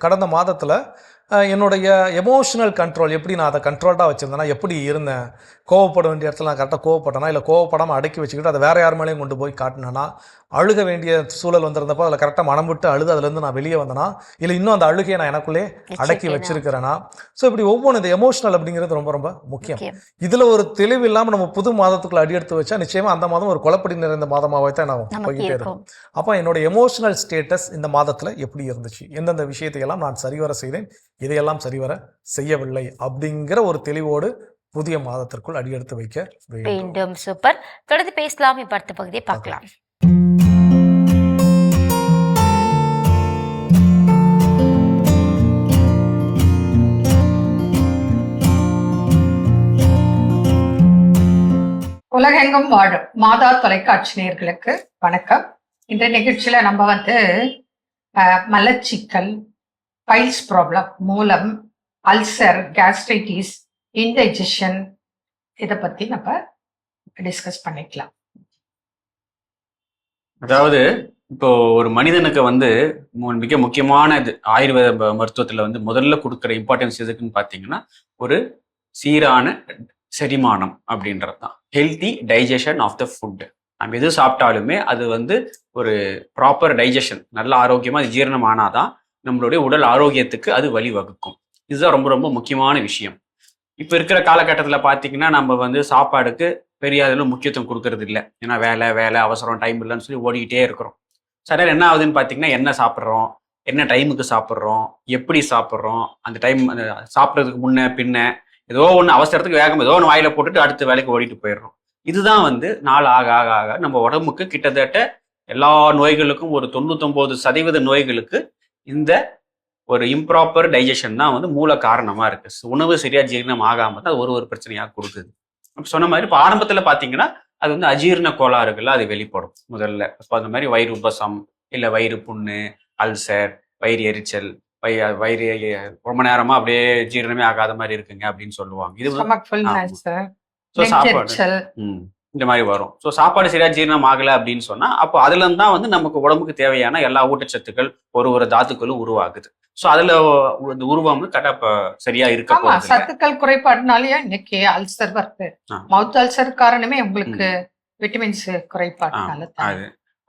கடந்த மாதத்தில் என்னுடைய எமோஷனல் கண்ட்ரோல் எப்படி நான் அதை கண்ட்ரோல்டாக வச்சுருந்தேன்னா, எப்படி இருந்தேன், கோவப்பட வேண்டிய இடத்துல நான் கரெக்டாக கோவப்பட்டேனா, இல்லை கோவப்படாமல் அடக்கி வச்சுக்கிட்டு அதை வேறு யார் மேலேயும் கொண்டு போய் காட்டினேன்னா, அழுக வேண்டிய சூழல் வந்திருந்தப்போ அதில் கரெக்டாக மனம் விட்டு அழுது அதுலேருந்து நான் வெளியே வந்தேனா, இல்லை இன்னும் அந்த அழுகையை நான் எனக்குள்ளே அடக்கி வச்சிருக்கிறேன்னா. ஸோ இப்படி ஒவ்வொன்று, இந்த எமோஷனல் அப்படிங்கிறது ரொம்ப ரொம்ப முக்கியம். இதில் ஒரு தெளிவு இல்லாமல் நம்ம புது மாதத்துக்குள்ள அடி எடுத்து வச்சா நிச்சயமாக அந்த மாதம் ஒரு குழப்படி நிறைந்த மாதமாகவே தான் நான் போய்கிட்டே இருக்கும். அப்போ என்னோட எமோஷனல் ஸ்டேட்டஸ் இந்த மாதத்தில் எப்படி இருந்துச்சு, எந்தெந்த விஷயத்தையெல்லாம் நான் சரிவர செய்தேன், இதையெல்லாம் சரிவர செய்யவில்லை அப்படிங்கிற ஒரு தெளிவோடு புதிய மாதத்திற்குள் அடியெடுத்து வைக்க வேண்டும். சூப்பர். தொடர்ந்து பேசலாம். இப்ப அடுத்த பகுதியை பார்க்கலாம். உலகெங்கும் வாழும் மாதா தொலைக்காட்சி நேயர்களுக்கு வணக்கம். இந்த நிகழ்ச்சியில நம்ம மலச்சிக்கல், பைல்ஸ் ப்ராப்ளம், மூலம், அல்சர், கேஸ்ட்ரைட்டிஸ், இன்டைஜஷன், இதை பத்தி நம்ம டிஸ்கஸ் பண்ணிக்கலாம். அதாவது இப்போ ஒரு மனிதனுக்கு மிக முக்கியமான இது ஆயுர்வேத மருத்துவத்துல முதல்ல கொடுக்குற இம்பார்ட்டன்ஸ் எதுக்குன்னு பார்த்தீங்கன்னா, ஒரு சீரான செரிமானம் அப்படின்றது தான். Healthy digestion of the food. நம்ம எது சாப்பிட்டாலுமே அது வந்து ஒரு ப்ராப்பர் டைஜஷன், நல்ல ஆரோக்கியமாக அது ஜீரணம் ஆனாதான் நம்மளுடைய உடல் ஆரோக்கியத்துக்கு அது வழிவகுக்கும். இதுதான் ரொம்ப ரொம்ப முக்கியமான விஷயம். இப்போ இருக்கிற காலகட்டத்தில் பார்த்தீங்கன்னா நம்ம வந்து சாப்பாடுக்கு பெரிய அளவில் முக்கியத்துவம் கொடுக்கறது இல்லை. ஏன்னா வேலை வேலை அவசரம், டைம் இல்லைன்னு சொல்லி ஓடிக்கிட்டே இருக்கிறோம். சரியா என்ன ஆகுதுன்னு பார்த்தீங்கன்னா, என்ன சாப்பிட்றோம், என்ன டைமுக்கு சாப்பிட்றோம், எப்படி சாப்பிட்றோம், அந்த டைம் சாப்பிட்றதுக்கு முன்ன பின்ன ஏதோ ஒன்று அவசரத்துக்கு வேகம் ஏதோ ஒன்று வாயில போட்டுட்டு அடுத்த வேலைக்கு ஓடிட்டு போயிடுறோம். இதுதான் வந்து நாள் ஆக ஆக ஆக நம்ம உடம்புக்கு கிட்டத்தட்ட எல்லா நோய்களுக்கும் ஒரு 99% நோய்களுக்கு இந்த ஒரு இம்ப்ராப்பர் டைஜஷன் தான் வந்து மூல காரணமா இருக்கு. உணவு சரியா ஜீரணம் ஆகாம தான் ஒரு பிரச்சனையாக கொடுக்குது. சொன்ன மாதிரி இப்போ ஆரம்பத்தில் பார்த்தீங்கன்னா அது வந்து அஜீரண கோளாறுகள் அது வெளிப்படும் முதல்ல. இப்போ அந்த மாதிரி வயிறு உபசம், இல்லை வயிறு புண்ணு, அல்சர், வயிறு எரிச்சல், வயிறு ரொம்ப நேரமா அப்படியே ஜீரணமே ஆகாத மாதிரி இருக்குங்க அப்படின்னு சொல்லுவாங்க. இது சாப்பாடு இந்த மாதிரி வரும். ஸோ சாப்பாடு சரியா ஜீரணம் ஆகலை அப்படின்னு சொன்னா அப்போ அதுல இருந்து தான் வந்து நமக்கு உடம்புக்கு தேவையான எல்லா ஊட்டச்சத்துக்கள் ஒரு தாத்துக்களும் உருவாகுது. ஸோ அதுல இந்த உருவம் வந்து கரெக்டா சரியா இருக்க சத்துக்கள் குறைபாடுனாலயே இன்னைக்கு அல்சர் வருது. மவுத் அல்சர் காரணமே உங்களுக்கு விட்டமின்ஸ் குறைபாடுனால.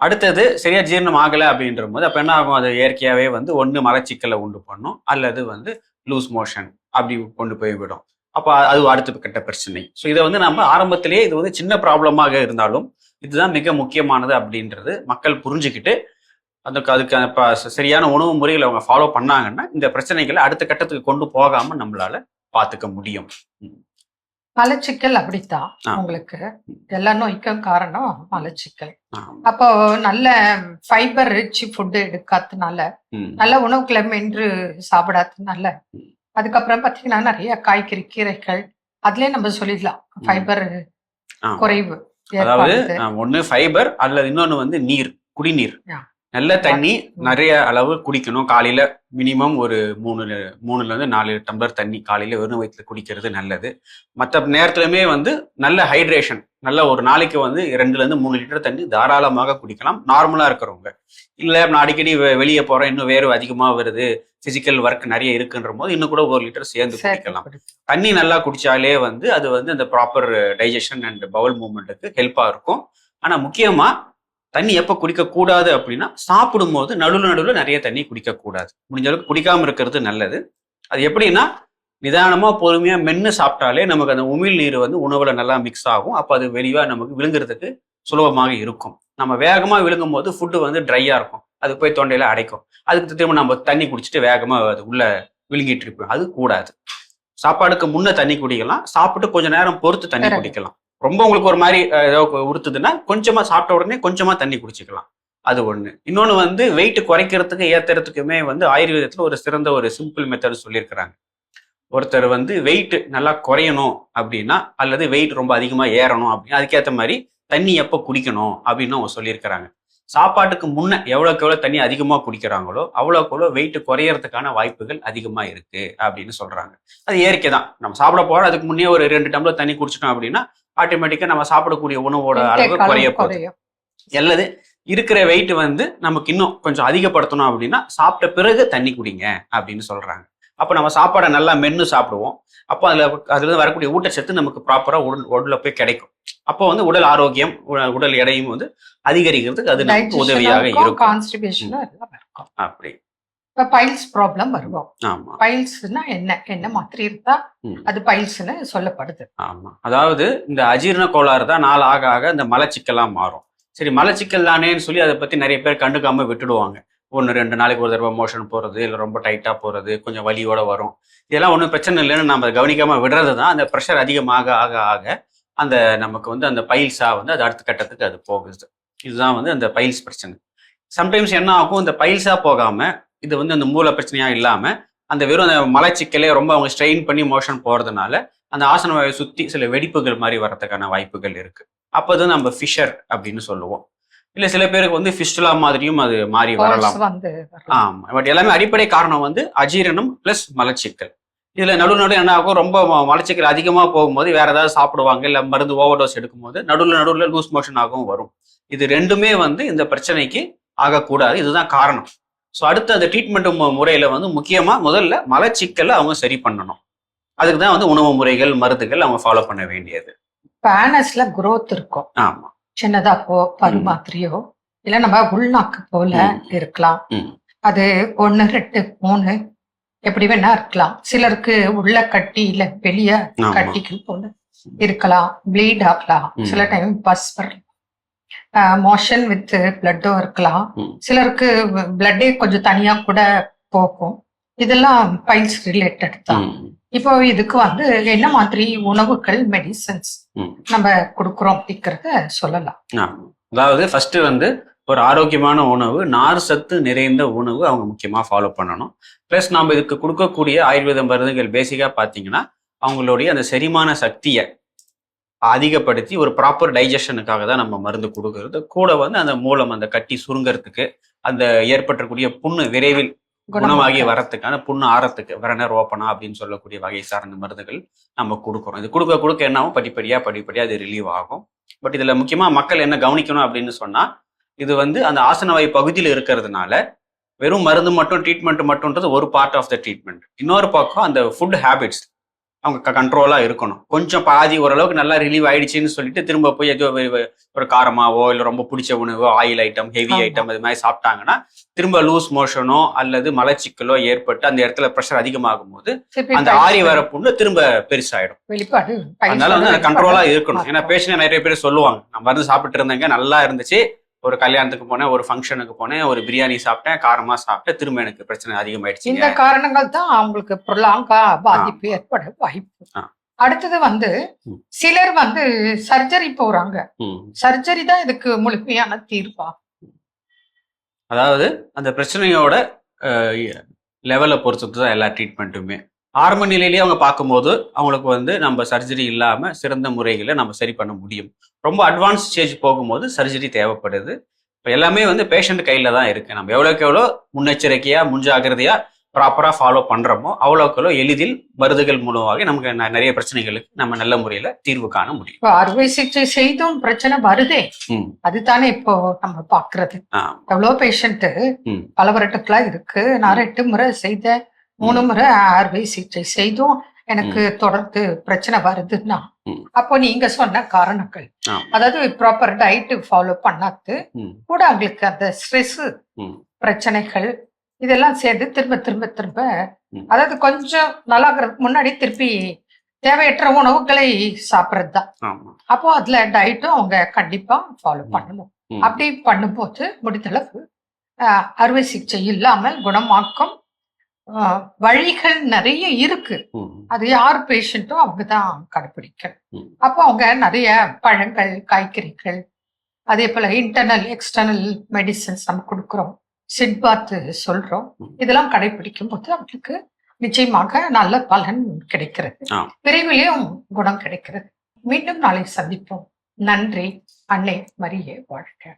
அடுத்தது சரியா ஜீரணம் ஆகலை அப்படின்ற போது அப்போ என்ன ஆகும், அது இயற்கையாகவே வந்து ஒன்று மலச்சிக்கலை உண்டு பண்ணும், அல்லது வந்து லூஸ் மோஷன் அப்படி கொண்டு போய் விடும். அப்போ அது அடுத்த கட்ட பிரச்சனை. ஸோ இதை வந்து நம்ம ஆரம்பத்திலேயே இது வந்து சின்ன ப்ராப்ளமாக இருந்தாலும் இதுதான் மிக முக்கியமானது அப்படின்றது மக்கள் புரிஞ்சுக்கிட்டு அதுக்கு சரியான உணவு முறைகளை அவங்க ஃபாலோ பண்ணாங்கன்னா இந்த பிரச்சனைகளை அடுத்த கட்டத்துக்கு கொண்டு போகாம நம்மளால பார்த்துக்க முடியும். மலச்சிக்கல் அப்படித்தான் உங்களுக்கு எல்லா நோய்க்கும் காரணம் மலச்சிக்கல். அப்போ நல்ல ஃபைபர் ரிச் ஃபுட்டு எடுக்காததுனால, நல்ல உணவுகளை மென்று சாப்பிடாததுனால, அதுக்கப்புறம் பார்த்தீங்கன்னா நிறைய காய்கறி கீரைகள் அதுலயே நம்ம சொல்லிடலாம் ஃபைபர் குறைவு. அதாவது ஒண்ணு ஃபைபர் அல்லது இன்னொன்னு வந்து நீர், குடிநீர். நல்ல தண்ணி நிறைய அளவு குடிக்கணும். காலையில மினிமம் ஒரு 3-4 டம்ளர் தண்ணி காலையில வெறும் வயிற்றுல குடிக்கிறது நல்லது. மற்ற நேரத்துலயுமே வந்து நல்ல ஹைட்ரேஷன், நல்ல ஒரு நாளைக்கு வந்து 2-3 லிட்டர் தண்ணி தாராளமாக குடிக்கலாம் நார்மலா இருக்கிறவங்க. இல்ல நான் அடிக்கடி வெளியே போறேன், இன்னும் வேறு அதிகமா வருது, பிசிக்கல் ஒர்க் நிறைய இருக்குன்ற போது இன்னும் கூட 1 லிட்டர் சேர்ந்து குடிக்கலாம். தண்ணி நல்லா குடிச்சாலே வந்து அது வந்து அந்த ப்ராப்பர் டைஜஷன் அண்ட் பவுல் மூவ்மெண்ட்டுக்கு ஹெல்ப்பா இருக்கும். ஆனா முக்கியமா தண்ணி எப்போ குடிக்கக்கூடாது அப்படின்னா சாப்பிடும் போது நடுவில் நிறைய தண்ணி குடிக்கக்கூடாது. முடிஞ்ச அளவுக்கு குடிக்காம இருக்கிறது நல்லது. அது எப்படின்னா நிதானமா பொறுமையா மென்று சாப்பிட்டாலே நமக்கு அந்த உமிழ் நீர் வந்து உணவுல நல்லா மிக்ஸ் ஆகும். அப்போ அது வெளிவா நமக்கு விழுங்குறதுக்கு சுலபமாக இருக்கும். நம்ம வேகமா விழுங்கும் போது ஃபுட்டு வந்து ட்ரையா இருக்கும், அது போய் தொண்டையில அடைக்கும். அதுக்கு திரும்ப நம்ம தண்ணி குடிச்சிட்டு வேகமா அது உள்ள விழுங்கிட்டு இருப்போம். அது கூடாது. சாப்பாடுக்கு முன்ன தண்ணி குடிக்கலாம், சாப்பிட்டு கொஞ்ச நேரம் பொறுத்து தண்ணி குடிக்கலாம். ரொம்ப உங்களுக்கு ஒரு மாதிரி ஏதோ உறுத்துதுன்னா கொஞ்சமா சாப்பிட்ட உடனே கொஞ்சமா தண்ணி குடிச்சிக்கலாம். அது ஒண்ணு. இன்னொன்னு வந்து வெயிட் குறைக்கிறதுக்கு ஏத்துறதுக்குமே வந்து ஆயுர்வேதத்துல ஒரு சிறந்த ஒரு சிம்பிள் மெத்தட் சொல்லியிருக்கிறாங்க. ஒருத்தர் வந்து வெயிட் நல்லா குறையணும் அப்படின்னா அல்லது வெயிட் ரொம்ப அதிகமா ஏறணும் அப்படின்னா அதுக்கேற்ற மாதிரி தண்ணி எப்போ குடிக்கணும் அப்படின்னு அவங்க சொல்லியிருக்கிறாங்க. சாப்பாட்டுக்கு முன்ன எவ்வளோக்கு எவ்வளோ தண்ணி அதிகமாக குடிக்கிறாங்களோ அவ்வளோக்கு எவ்வளோ வெயிட் குறையறதுக்கான வாய்ப்புகள் அதிகமாக இருக்கு அப்படின்னு சொல்றாங்க. அது இயற்கை தான். நம்ம சாப்பிட போறோம், அதுக்கு முன்னே ஒரு 2 டம்ளர் தண்ணி குடிச்சிட்டோம் அப்படின்னா ஆட்டோமேட்டிக்கா நம்ம சாப்பிடக்கூடிய உணவோட அளவு குறைய போகுது. அல்லது இருக்கிற வெயிட் வந்து நமக்கு இன்னும் கொஞ்சம் அதிகப்படுத்தணும் அப்படின்னா சாப்பிட்ட பிறகு தண்ணி குடிங்க அப்படின்னு சொல்றாங்க. அப்போ நம்ம சாப்பாடை நல்லா மென்று சாப்பிடுவோம். அப்போ அதுல வரக்கூடிய ஊட்டச்சத்து நமக்கு ப்ராப்பரா உடல்ல போய் கிடைக்கும். அப்போ வந்து உடல் ஆரோக்கியம், உடல் எடையும் வந்து அதிகரிக்கிறதுக்கு அது நமக்கு உதவியாக இருக்கும். அப்படி பைல்ஸ் ப்ராப்ளம் வருவோம். பைல்ஸ்னா என்ன மாதிரி இருந்தா அது பைல்ஸ்னு சொல்லப்படுது. ஆமா, அதாவது இந்த அஜீரண கோளாறு தான் நாள் ஆக ஆக இந்த மலச்சிக்கலா மாறும். சரி, மலச்சிக்கல் தானேன்னு சொல்லி அதை பத்தி நிறைய பேர் கண்டுக்காம விட்டுடுவாங்க. 1-2 நாளைக்கு ஒரு தடவை மோஷன் போறது, இல்லை ரொம்ப டைட்டா போறது, கொஞ்சம் வலியோட வரும், இதெல்லாம் ஒன்றும் பிரச்சனை இல்லைன்னு நம்ம கவனிக்காம விடுறது தான் அந்த ப்ரெஷர் அதிகமாக ஆக ஆக அந்த நமக்கு வந்து அந்த பைல்ஸா வந்து அது அடுத்த கட்டத்துக்கு அது போகுது. இதுதான் வந்து அந்த பைல்ஸ் பிரச்சனை. சம்டைம்ஸ் என்ன ஆகும், இந்த பைல்ஸா போகாம இது வந்து அந்த மூல பிரச்சனையா இல்லாம அந்த வெறும் அந்த மலச்சிக்கலே ரொம்ப அவங்க ஸ்ட்ரெயின் பண்ணி மோஷன் போறதுனால அந்த ஆசன வாயை சுத்தி சில வெடிப்புகள் மாதிரி வர்றதுக்கான வாய்ப்புகள் இருக்கு. அப்போதான் நம்ம ஃபிஷர் அப்படின்னு சொல்லுவோம். இல்ல சில பேருக்கு வந்து ஃபிஸ்டுலா மாதிரியும் அது மாறி வரலாம். ஆமா, பட் எல்லாமே அடிப்படை காரணம் வந்து அஜீரணம் பிளஸ் மலச்சிக்கல். இதுல நடுவில் என்ன ஆகும், ரொம்ப மலச்சிக்கல் அதிகமா போகும்போது வேற ஏதாவது சாப்பிடுவாங்க, இல்ல மருந்து ஓவர் டோஸ் எடுக்கும் போது நடுவில் லூஸ் மோஷன் ஆகவும் வரும். இது ரெண்டுமே வந்து இந்த பிரச்சனைக்கு ஆகக்கூடாது. இதுதான் காரணம். ஸோ அடுத்து அந்த ட்ரீட்மெண்ட் முறையில வந்து முக்கியமா முதல்ல மலச்சிக்கலை அவங்க சரி பண்ணணும். அதுக்கு தான் வந்து உணவு முறைகள், மருந்துகள் அவங்க ஃபாலோ பண்ண வேண்டியது. பேனஸ்ல growth இருக்கும். ஆமா, சின்னதாக்கோ பரு மாதிரியோ இல்ல நம்ம உள்நாக்கு போல இருக்கலாம். அது 1, 2, 3 எப்படி வேணா இருக்கலாம். சிலருக்கு உள்ள கட்டி இல்ல வெளிய கட்டிகள் போல இருக்கலாம். ப்ளீட் ஆகலாம். சில டைம் பஸ் வரலாம். மோஷன் வித் பிளட்டும் இருக்கலாம். சிலருக்கு பிளட்டே கொஞ்சம் தனியா கூட போகும். இதெல்லாம் பைல்ஸ் ரிலேட்டட் தான். இப்போ இதுக்கு வந்து என்ன மாதிரி உணவுகள் மெடிசன்ஸ் நம்ம கொடுக்குறோம் அப்படிங்கறத சொல்லலாம். அதாவது ஃபர்ஸ்ட் வந்து ஒரு ஆரோக்கியமான உணவு, நார் சத்து நிறைந்த உணவு அவங்க முக்கியமா ஃபாலோ பண்ணணும். பிளஸ் நம்ம இதுக்கு கொடுக்கக்கூடிய ஆயுர்வேத மருந்துகள் பேசிக்கா பாத்தீங்கன்னா அவங்களுடைய அந்த செரிமான சக்தியை அதிகப்படுத்தி ஒரு ப்ராப்பர் டைஜஷனுக்காக தான் நம்ம மருந்து கொடுக்கறது. கூட வந்து அந்த மூலம் அந்த கட்டி சுருங்கிறதுக்கு, அந்த ஏற்பட்டக்கூடிய புண்ணு விரைவில் குணமாகி வரத்துக்கான, புண்ணு ஆறத்துக்கு வெரனர் ஓப்பனா அப்படின்னு சொல்லக்கூடிய வகை சார்ந்த மருந்துகள் நம்ம கொடுக்குறோம். இது கொடுக்க என்னாவும் படிப்படியா அது ரிலீவ் ஆகும். பட் இதுல முக்கியமா மக்கள் என்ன கவனிக்கணும் அப்படின்னு சொன்னா, இது வந்து அந்த ஆசனவாய் பகுதியில் இருக்கிறதுனால வெறும் மருந்து மட்டும் ட்ரீட்மெண்ட் மட்டும்ன்றது ஒரு பார்ட் ஆஃப் த ட்ரீட்மெண்ட். இன்னொரு பக்கம் அந்த ஃபுட் ஹேபிட்ஸ் அவங்க கண்ட்ரோலா இருக்கணும். கொஞ்சம் பாதி ஓரளவுக்கு நல்லா ரிலீவ் ஆயிடுச்சுன்னு சொல்லிட்டு திரும்ப போய் ஏதோ ஒரு காரமாவோ இல்லை ரொம்ப பிடிச்ச உணவோ, ஆயில் ஐட்டம், ஹெவி ஐட்டம் இது மாதிரி சாப்பிட்டாங்கன்னா திரும்ப லூஸ் மோஷனோ அல்லது மலச்சிக்கலோ ஏற்பட்டு அந்த இடத்துல ப்ரெஷர் அதிகமாகும் போது அந்த ஆறி வர புண்ணு திரும்ப பெருசாயிடும். அதனால வந்து அந்த கண்ட்ரோலா இருக்கணும். ஏன்னா பேஷண்ட் நிறைய பேர் சொல்லுவாங்க, நான் மருந்து சாப்பிட்டு இருந்தேங்க, நல்லா இருந்துச்சு, ஒரு கல்யாணத்துக்கு போனேன், ஒரு ஃபங்க்ஷனுக்கு போனேன், ஒரு பிரியாணி சாப்பிட்டேன், காரமா சாப்பிட்டேன், திரும்ப எனக்கு பிரச்சனை அதிகமாயிடுச்சு. இந்த காரணங்கள் தான் அவங்களுக்கு ப்ரொலாங்கா பாதிப்பு ஏற்பட வாய்ப்பு. அடுத்தது வந்து சிலர் வந்து சர்ஜரி போறாங்க. சர்ஜரி தான் இதுக்கு முழுமையான தீர்வா? அதாவது அந்த பிரச்சனையோட லெவலை பொறுத்து தான் எல்லா ட்ரீட்மெண்ட்டுமே. ஆரம்ப நிலையிலேயே அவங்க பார்க்கும்போது அவங்களுக்கு வந்து நம்ம சர்ஜரி இல்லாம சிறந்த முறைகளை நம்ம சரி பண்ண முடியும். ரொம்ப அட்வான்ஸ் ஸ்டேஜ் போகும்போது சர்ஜரி தேவைப்படுது. இப்போ எல்லாமே வந்து பேஷண்ட் கையில தான் இருக்கு. நம்ம எவ்வளோக்கு எவ்வளோ முன்னெச்சரிக்கையா முன்ஜாகிரதையா ப்ராப்பரா ஃபாலோ பண்றோமோ அவ்வளோக்கு எவ்வளோ எளிதில் மருந்துகள் மூலமாக நமக்கு நிறைய பிரச்சனைகளுக்கு நம்ம நல்ல முறையில தீர்வு காண முடியும். இப்போ அறுவை சிகிச்சை செய்தும் பிரச்சனை வருதே, அதுதானே இப்போ நம்ம பாக்குறது. எவ்வளோ பேஷண்ட் பல வருடங்களா இருக்கு, நான் 2 முறை செய்த, 3 முறை அறுவை சிகிச்சை செய்தும் எனக்கு தொடர்ந்து பிரச்சனை வருதுன்னா, அப்போ நீங்க சொன்ன காரணங்கள், அதாவது ப்ராப்பர் டயட் ஃபாலோ பண்ணாது கூட அவங்களுக்கு அந்த ஸ்ட்ரெஸ் பிரச்சனைகள் இதெல்லாம் சேர்ந்து திரும்ப அதாவது கொஞ்சம் நல்லாகிறதுக்கு முன்னாடி திருப்பி தேவையற்ற உணவுகளை சாப்பிட்றது தான். அப்போ அதுல டயட்டும் அவங்க கண்டிப்பா ஃபாலோ பண்ணணும். அப்படி பண்ணும்போது முடிந்தளவு அறுவை சிகிச்சை இல்லாமல் குணமாக்கும் வழிகள் நிறைய இருக்கு. அது யார் பேஷண்ட்டும் அவங்க தான் கடைபிடிக்கணும். அப்போ அவங்க நிறைய பழங்கள், காய்கறிகள், அதே போல இன்டர்னல் எக்ஸ்டர்னல் மெடிசன்ஸ் நம்ம கொடுக்குறோம், சிட்பாத் சொல்றோம். இதெல்லாம் கடைபிடிக்கும் போது அவங்களுக்கு நிச்சயமாக நல்ல பலன் கிடைக்கிறது, விரைவிலையும் குணம் கிடைக்கிறது. மீண்டும் நாளை சந்திப்போம். நன்றி. அன்னை மரியே வாழ்க.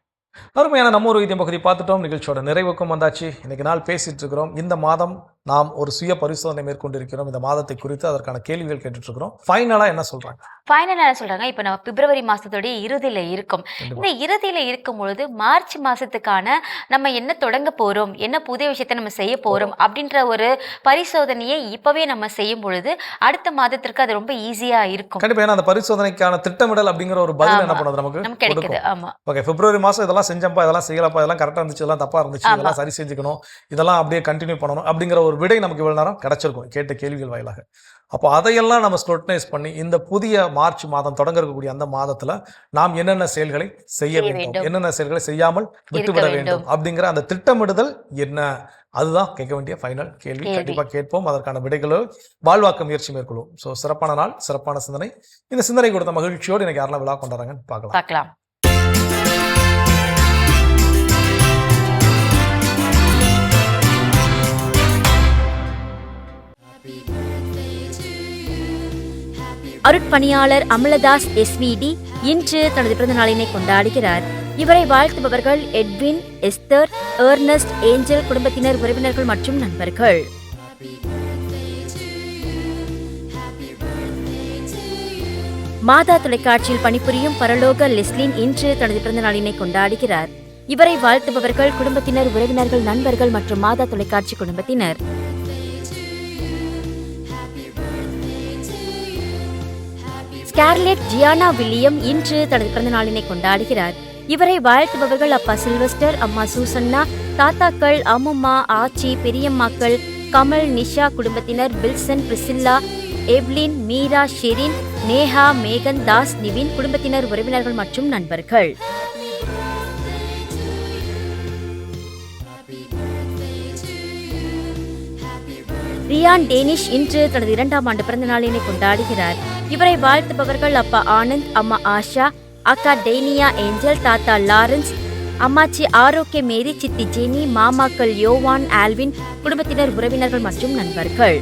அருமையான நம்ம ஒரு வைத்தியம் பகுதி பார்த்துட்டோம். நிகழ்ச்சியோட நிறைவுக்கும் வந்தாச்சு. இன்னைக்கு நாள் பேசிட்டு இருக்கிறோம். இந்த மாதம் நாம் ஒரு சுய பரிசோதனை மேற்கொண்டிருக்கிறோம். இந்த மாதத்தை குறித்து அதற்கான கேள்விகள் கேட்டுட்டு இருக்கிறோம். ஃபைனலா என்ன சொல்றாங்க? ஃபைனலா என்ன சொல்றாங்க, இப்போ நம்ம பிப்ரவரி மாசத்தோடைய இறுதியில இருக்கும். இந்த இறுதியில இருக்கும் பொழுது மார்ச் மாசத்துக்கான நம்ம என்ன தொடங்க போறோம், என்ன புதிய விஷயத்தை நம்ம செய்ய போறோம் அப்படின்ற ஒரு பரிசோதனையை இப்பவே நம்ம செய்யும் பொழுது அடுத்த மாதத்திற்கு அது ரொம்ப ஈஸியா இருக்கும். கண்டிப்பா. ஏன்னா அந்த பரிசோதனைக்கான திட்டமிடல் அப்படிங்கிற ஒரு பதில் என்ன பண்ணுது நமக்கு கிடைக்குது. ஆமா, ஓகே, பிப்ரவரி மாசம் இதெல்லாம் செஞ்சப்பா, இதெல்லாம் செய்யலப்பா, இதெல்லாம் கரெக்டா இருந்துச்சு, இதெல்லாம் தப்பா இருந்துச்சு, இதெல்லாம் சரி செஞ்சுக்கணும், இதெல்லாம் அப்படியே கண்டினியூ பண்ணணும் அப்படிங்கிற ஒரு விடை நமக்கு இவ்வளவு நேரம் கிடைச்சிருக்கும் கேட்ட கேள்விகள் வாயிலாக. அப்போ அதையெல்லாம் நம்ம ஸ்க்ரூட்டனைஸ் பண்ணி இந்த புதிய மார்ச் மாதம் தொடங்க இருக்கக்கூடிய அந்த மாதத்துல நாம் என்னென்ன செயல்களை செய்ய வேண்டும், என்னென்ன செயல்களை செய்யாமல் விட்டுவிட வேண்டும் அப்படிங்கிற அந்த திட்டமிடுதல் என்ன, அதுதான் கேட்க வேண்டிய ஃபைனல் கேள்வி. கண்டிப்பா கேட்போம், அதற்கான விடைகளோ வாழ்வாக்க முயற்சி மேற்கொள்வோம். ஸோ சிறப்பான நாள், சிறப்பான சிந்தனை. இந்த சிந்தனை கொடுத்த மகிழ்ச்சியோடு எனக்கு யாரெல்லாம் விழா கொண்டாடுறாங்கன்னு பார்க்கலாம். அருட்பணியாளர் அமலதாஸ் எஸ்விடி இன்று தனது பிறந்த நாளினை கொண்டாடுகிறார். இவரை வாழ்த்துபவர்கள் எட்வின், எஸ்தர், ஏர்னஸ்ட், ஏஞ்சல், குடும்பத்தினர், உறவினர்கள் மற்றும் நண்பர்கள். மாதா தொலைக்காட்சியில் பணிபுரியும் பரலோக லெஸ்லின் இன்று தனது பிறந்த நாளினை கொண்டாடுகிறார். இவரை வாழ்த்துபவர்கள் குடும்பத்தினர், உறவினர்கள், நண்பர்கள் மற்றும் மாதா தொலைக்காட்சி குடும்பத்தினர். ஸ்கார்லெட் ஜியானா வில்லியம் இன்று தனது பிறந்த நாளினை கொண்டாடுகிறார். இவரை வாழ்த்துபவர்கள் அப்பா சில்வஸ்டர், அம்மா சூசன்னா, தாத்தாக்கள், அம்மும்மா, ஆச்சி, பெரியம்மாக்கள், கமல், நிஷா குடும்பத்தினர், Wilson, Priscilla, Evelyn, Meera, Sherin, Neha, மேகன், தாஸ், நிவின் குடும்பத்தினர், உறவினர்கள் மற்றும் நண்பர்கள். ரியான் டேனிஷ் இன்று தனது 2ஆம் ஆண்டு பிறந்த நாளினை கொண்டாடுகிறார். இவரை வாழ்த்துபவர்கள் அப்பா ஆனந்த், அம்மா ஆஷா, அக்கா டெய்னியா ஏஞ்சல், தாத்தா லாரன்ஸ், அம்மாச்சி ஆரோக்கிய மேரி, சித்தி ஜெனி, மாமாக்கள் யோவான், ஆல்வின் குடும்பத்தினர், உறவினர்கள் மற்றும் நண்பர்கள்.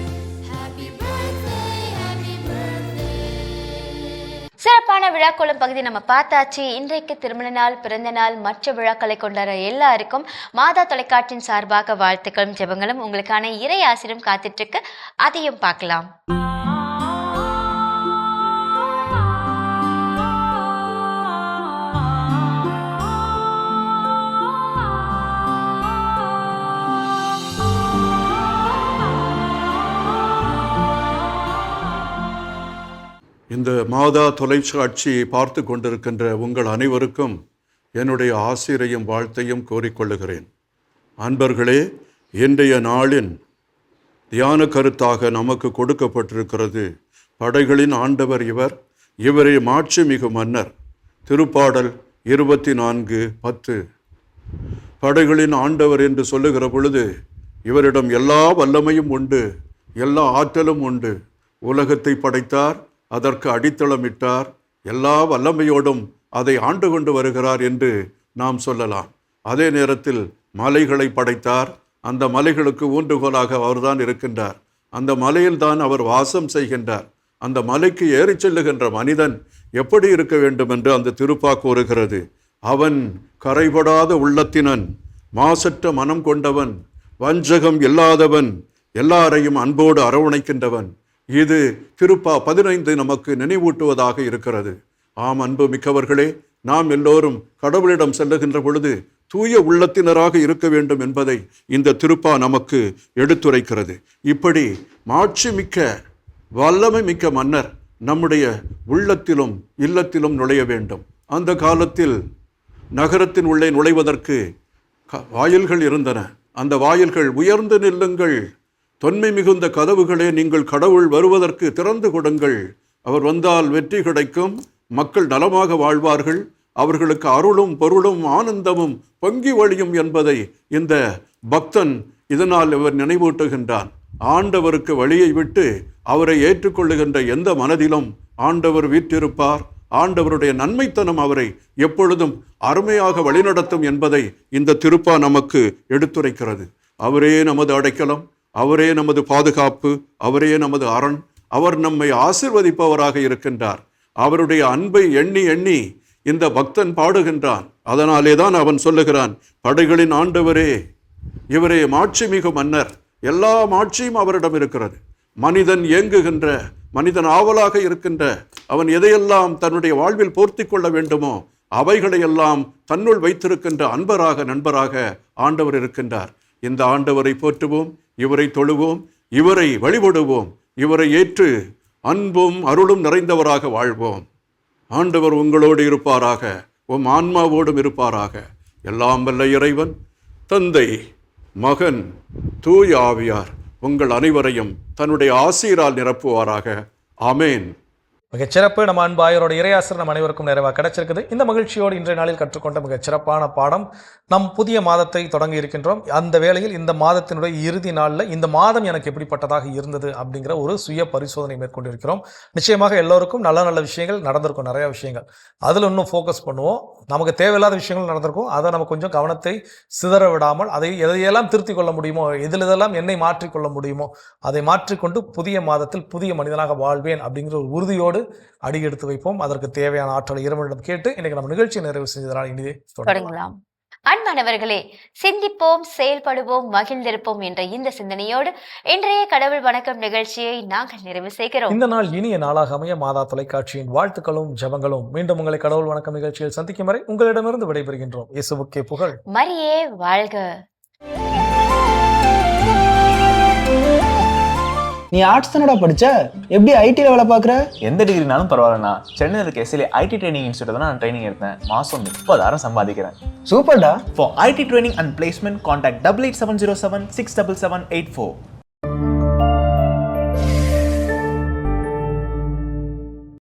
சிறப்பான விழாக்கோளம் பகுதி நம்ம பார்த்தாச்சு. இன்றைக்கு திருமண நாள், பிறந்த நாள், மற்ற விழாக்களை கொண்டாட எல்லாருக்கும் மாதா தொலைக்காட்சியின் சார்பாக வாழ்த்துக்களும் ஜெபங்களும். உங்களுக்கான இறை ஆசிரியம் காத்துட்டு இருக்கு, அதையும் பார்க்கலாம். இந்த மாதா தொலைக்காட்சியை பார்த்து கொண்டிருக்கின்ற உங்கள் அனைவருக்கும் என்னுடைய ஆசிரையும் வாழ்த்தையும் கோரிக்கொள்ளுகிறேன். அன்பர்களே, இன்றைய நாளின் தியான கருத்தாக நமக்கு கொடுக்கப்பட்டிருக்கிறது, படைகளின் ஆண்டவர் இவர், இவரே மாட்சி மிகு மன்னர். திருப்பாடல் 24:10. படைகளின் ஆண்டவர் என்று சொல்லுகிற பொழுது இவரிடம் எல்லா வல்லமையும் உண்டு, எல்லா ஆற்றலும் உண்டு. உலகத்தை படைத்தார், அதற்கு அடித்தளமிட்டார், எல்லா வல்லமையோடும் அதை ஆண்டு கொண்டு வருகிறார் என்று நாம் சொல்லலாம். அதே நேரத்தில் மலைகளை படைத்தார், அந்த மலைகளுக்கு ஊன்றுகோலாக அவர்தான் இருக்கின்றார். அந்த மலையில்தான் அவர் வாசம் செய்கின்றார். அந்த மலைக்கு ஏறி செல்லுகின்ற மனிதன் எப்படி இருக்க வேண்டும் என்று அந்த திருப்பா கூறுகிறது. அவன் கரைபடாத உள்ளத்தினன், மாசற்ற மனம் கொண்டவன், வஞ்சகம் இல்லாதவன், எல்லாரையும் அன்போடு அரவணைக்கின்றவன். இது திருப்பா 15 நமக்கு நினைவூட்டுவதாக இருக்கிறது. ஆம், அன்பு மிக்கவர்களே, நாம் எல்லோரும் கடவுளிடம் செல்லுகின்ற பொழுது தூய உள்ளத்தினராக இருக்க வேண்டும் என்பதை இந்த திருப்பா நமக்கு எடுத்துரைக்கிறது. இப்படி மாட்சி மிக்க வல்லமை மிக்க மன்னர் நம்முடைய உள்ளத்திலும் இல்லத்திலும் நுழைய வேண்டும். அந்த காலத்தில் நகரத்தின் உள்ளே நுழைவதற்கு வாயில்கள் இருந்தன. அந்த வாயில்கள் உயர்ந்து நில்லுங்கள், தொன்மை மிகுந்த கதவுகளே, நீங்கள் கடவுள் வருவதற்கு திறந்து கொடுங்கள். அவர் வந்தால் வெற்றி கிடைக்கும், மக்கள் நலமாக வாழ்வார்கள், அவர்களுக்கு அருளும் பொருளும் ஆனந்தமும் பொங்கி வழியும் என்பதை இந்த பக்தன் இதனால் இவர் நினைவூட்டுகின்றான். ஆண்டவருக்கு வழியை விட்டு அவரை ஏற்றுக்கொள்ளுகின்ற எந்த மனதிலும் ஆண்டவர் வீற்றிருப்பார். ஆண்டவருடைய நன்மைத்தனம் அவரை எப்பொழுதும் அருமையாக வழிநடத்தும் என்பதை இந்த திருப்பா நமக்கு எடுத்துரைக்கிறது. அவரே நமது அடைக்கலம், அவரே நமது பாதுகாப்பு, அவரே நமது அரண். அவர் நம்மை ஆசிர்வதிப்பவராக இருக்கின்றார். அவருடைய அன்பை எண்ணி எண்ணி இந்த பக்தன் பாடுகின்றான். அதனாலே தான் அவன் சொல்லுகிறான், படைகளின் ஆண்டவரே, இவரே மாட்சி மிகு மன்னர், எல்லா மாட்சியும் அவரிடம் இருக்கிறது. மனிதன் ஏங்குகின்ற, மனிதன் ஆவலாக இருக்கின்ற, அவன் எதையெல்லாம் தன்னுடைய வாழ்வில் பூர்த்தி கொள்ள வேண்டுமோ அவைகளையெல்லாம் தன்னுள் வைத்திருக்கின்ற அன்பராக நண்பராக ஆண்டவர் இருக்கின்றார். இந்த ஆண்டவரை போற்றுவோம், இவரை தொழுவோம், இவரை வழிபடுவோம், இவரை ஏற்று அன்பும் அருளும் நிறைந்தவராக வாழ்வோம். ஆண்டவர் உங்களோடு இருப்பாராக, உம் ஆன்மாவோடும் இருப்பாராக. எல்லாம் வல்ல இறைவன், தந்தை, மகன், தூய ஆவியார் உங்கள் அனைவரையும் தன்னுடைய ஆசீரால் நிரப்புவாராக. ஆமேன். மிகச்சிறப்பு. நம்ம அன்பு ஆயரோட இறையாசிரியர் நம் அனைவருக்கும் நிறைவாக கிடைச்சிருக்குது. இந்த மகிழ்ச்சியோடு இன்றைய நாளில் கற்றுக்கொண்ட மிகச் சிறப்பான பாடம். நம் புதிய மாதத்தை தொடங்கி இருக்கின்றோம். அந்த வேளையில் இந்த மாதத்தினுடைய இறுதி நாளில் இந்த மாதம் எனக்கு எப்படிப்பட்டதாக இருந்தது அப்படிங்கிற ஒரு சுய பரிசோதனை மேற்கொண்டிருக்கிறோம். நிச்சயமாக எல்லோருக்கும் நல்ல நல்ல விஷயங்கள் நடந்திருக்கும், நிறைய விஷயங்கள். அதில் இன்னும் ஃபோக்கஸ் பண்ணுவோம். நமக்கு தேவையில்லாத விஷயங்கள் நடந்திருக்கும், அதை நம்ம கொஞ்சம் கவனத்தை சிதற விடாமல் அதை எதையெல்லாம் திருத்திக் கொள்ள முடியுமோ, இதெல்லாம் என்னை மாற்றிக்கொள்ள முடியுமோ அதை மாற்றிக்கொண்டு புதிய மாதத்தில் புதிய மனிதனாக வாழ்வேன் அப்படிங்கிற ஒரு உறுதியோடு அடி எடுத்து வைப்போம். அதற்கு தேவையான ஆற்றலை இறைவனிடம் கேட்டு இன்னைக்கு நம்ம நிகழ்ச்சியை நிறைவு செஞ்சதனால் இனிதே தொடங்கலாம். அன்பானவர்களே, சிந்திப்போம், செயல்படுவோம், மகிழ்ந்திருப்போம் என்ற இந்த சிந்தனையோடு இன்றைய கடவுள் வணக்கம் நிகழ்ச்சியை நாங்கள் நிறைவு செய்கிறோம். இந்த நாள் இனிய நாளாக அமைய மாதா தொலைக்காட்சியின் வாழ்த்துக்களும் ஜெபங்களும். மீண்டும் உங்களை கடவுள் வணக்கம் நிகழ்ச்சியில் சந்திக்கும் வரை உங்களிடமிருந்து விடைபெறுகின்றோம். இயேசுவுக்கே புகழ். மரியே வாழ்க. நீ ஆர்ட்ஸ் தானடா படிச்ச, எப்படி ஐடில வேலை பார்க்குற? எந்த டிகிரினாலும் பரவாயில்லண்ணா. சென்னையில் இருக்க எஸ்எல்ஏ ஐடி ட்ரைனிங் இன்ஸ்டியூட் தான் நான் ட்ரைனிங் எடுத்தேன். மாதம் 30,000 சம்பாதிக்கிறேன். சூப்பர்டா. For IT training and placement, contact 8870767784.